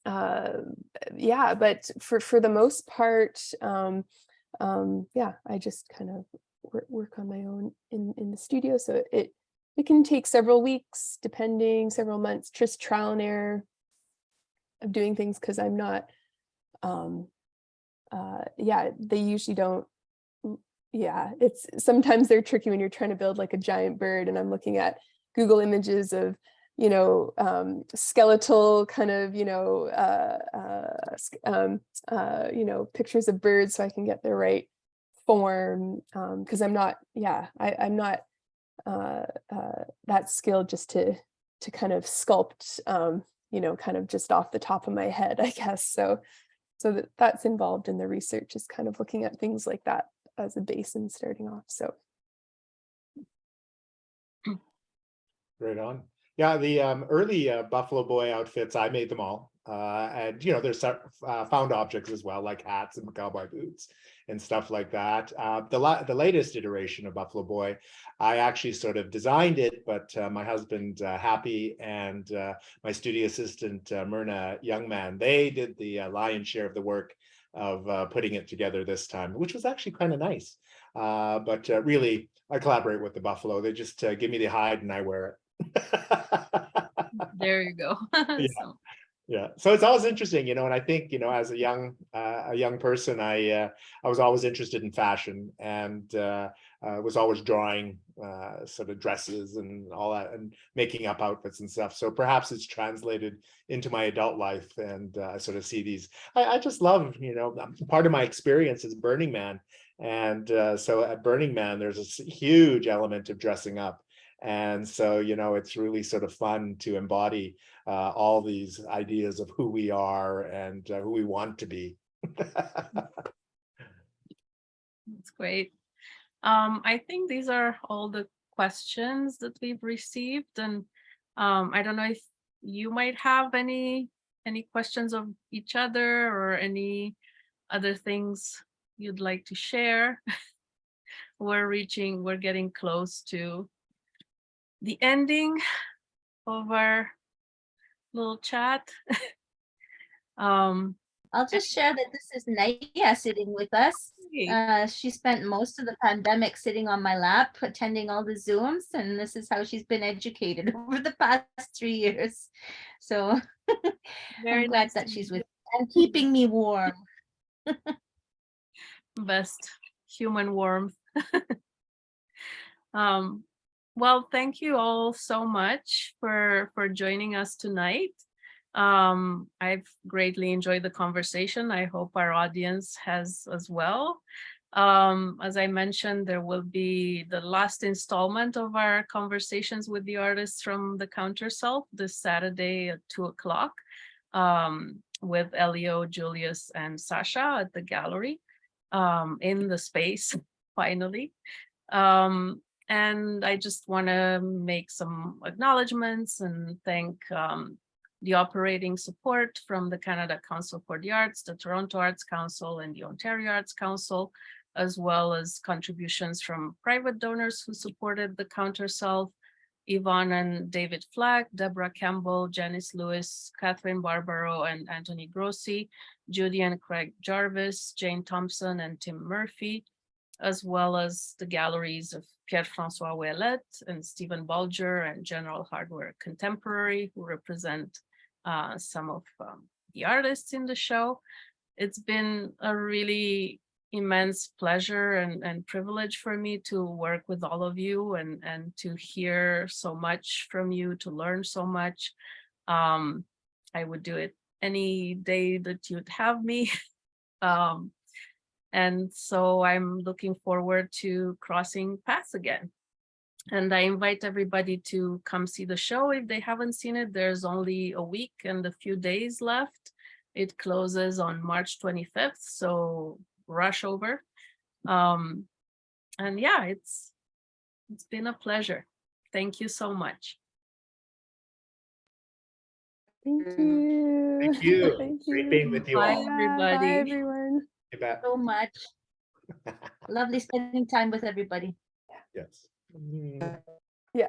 But for the most part, I just kind of work on my own in the studio. So it can take several weeks, several months, just trial and error of doing things, because I'm not, they usually don't, it's sometimes they're tricky when you're trying to build like a giant bird, and I'm looking at Google images of, skeletal kind of, pictures of birds, so I can get the right form, because I'm not, I'm not that skilled just to kind of sculpt, kind of just off the top of my head, I guess. So that's involved in the research, is kind of looking at things like that as a base and starting off. So. Right on. Yeah, the early Buffalo Boy outfits, I made them all. And, there's found objects as well, like hats and cowboy boots and stuff like that. The latest iteration of Buffalo Boy, I actually sort of designed it, but my husband, Happy, and my studio assistant, Myrna Youngman, they did the lion's share of the work of putting it together this time, which was actually kind of nice. But really, I collaborate with the Buffalo. They just give me the hide and I wear it. There you go. Yeah. So it's always interesting, and I think, as a young person, I was always interested in fashion, and was always drawing sort of dresses and all that, and making up outfits and stuff. So perhaps it's translated into my adult life, and I sort of see these. I just love, part of my experience is Burning Man, and so at Burning Man, there's a huge element of dressing up. And so, it's really sort of fun to embody all these ideas of who we are and who we want to be. That's great. I think these are all the questions that we've received, and I don't know if you might have any questions of each other or any other things you'd like to share. We're getting close to the ending of our little chat. I'll just share that this is Naya sitting with us. She spent most of the pandemic sitting on my lap, attending all the Zooms, and this is how she's been educated over the past 3 years. So I'm glad that she's with me and keeping me warm. Best human warmth. Well, thank you all so much for joining us tonight. I've greatly enjoyed the conversation. I hope our audience has as well. As I mentioned, there will be the last installment of our conversations with the artists from the Counterself this Saturday at 2 o'clock with Elio, Julius, and Sasha at the gallery in the space, finally. And I just want to make some acknowledgements and thank the operating support from the Canada Council for the Arts, the Toronto Arts Council, and the Ontario Arts Council, as well as contributions from private donors who supported the Counterself, Yvonne and David Flack, Deborah Campbell, Janice Lewis, Catherine Barbaro, and Anthony Grossi, Judy and Craig Jarvis, Jane Thompson, and Tim Murphy, as well as the galleries of Pierre-François Ouellet and Stephen Bulger and General Hardware Contemporary, who represent some of the artists in the show. It's been a really immense pleasure and privilege for me to work with all of you and to hear so much from you, to learn so much. I would do it any day that you'd have me. And so I'm looking forward to crossing paths again. And I invite everybody to come see the show if they haven't seen it. There's only a week and a few days left. It closes on March 25th, so rush over. And yeah, it's been a pleasure. Thank you so much. Thank you. Thank you. Thank Great you. being with you Bye, all. everybody. Bye, everyone. You bet. So much. Lovely spending time with everybody. Yes. Yeah.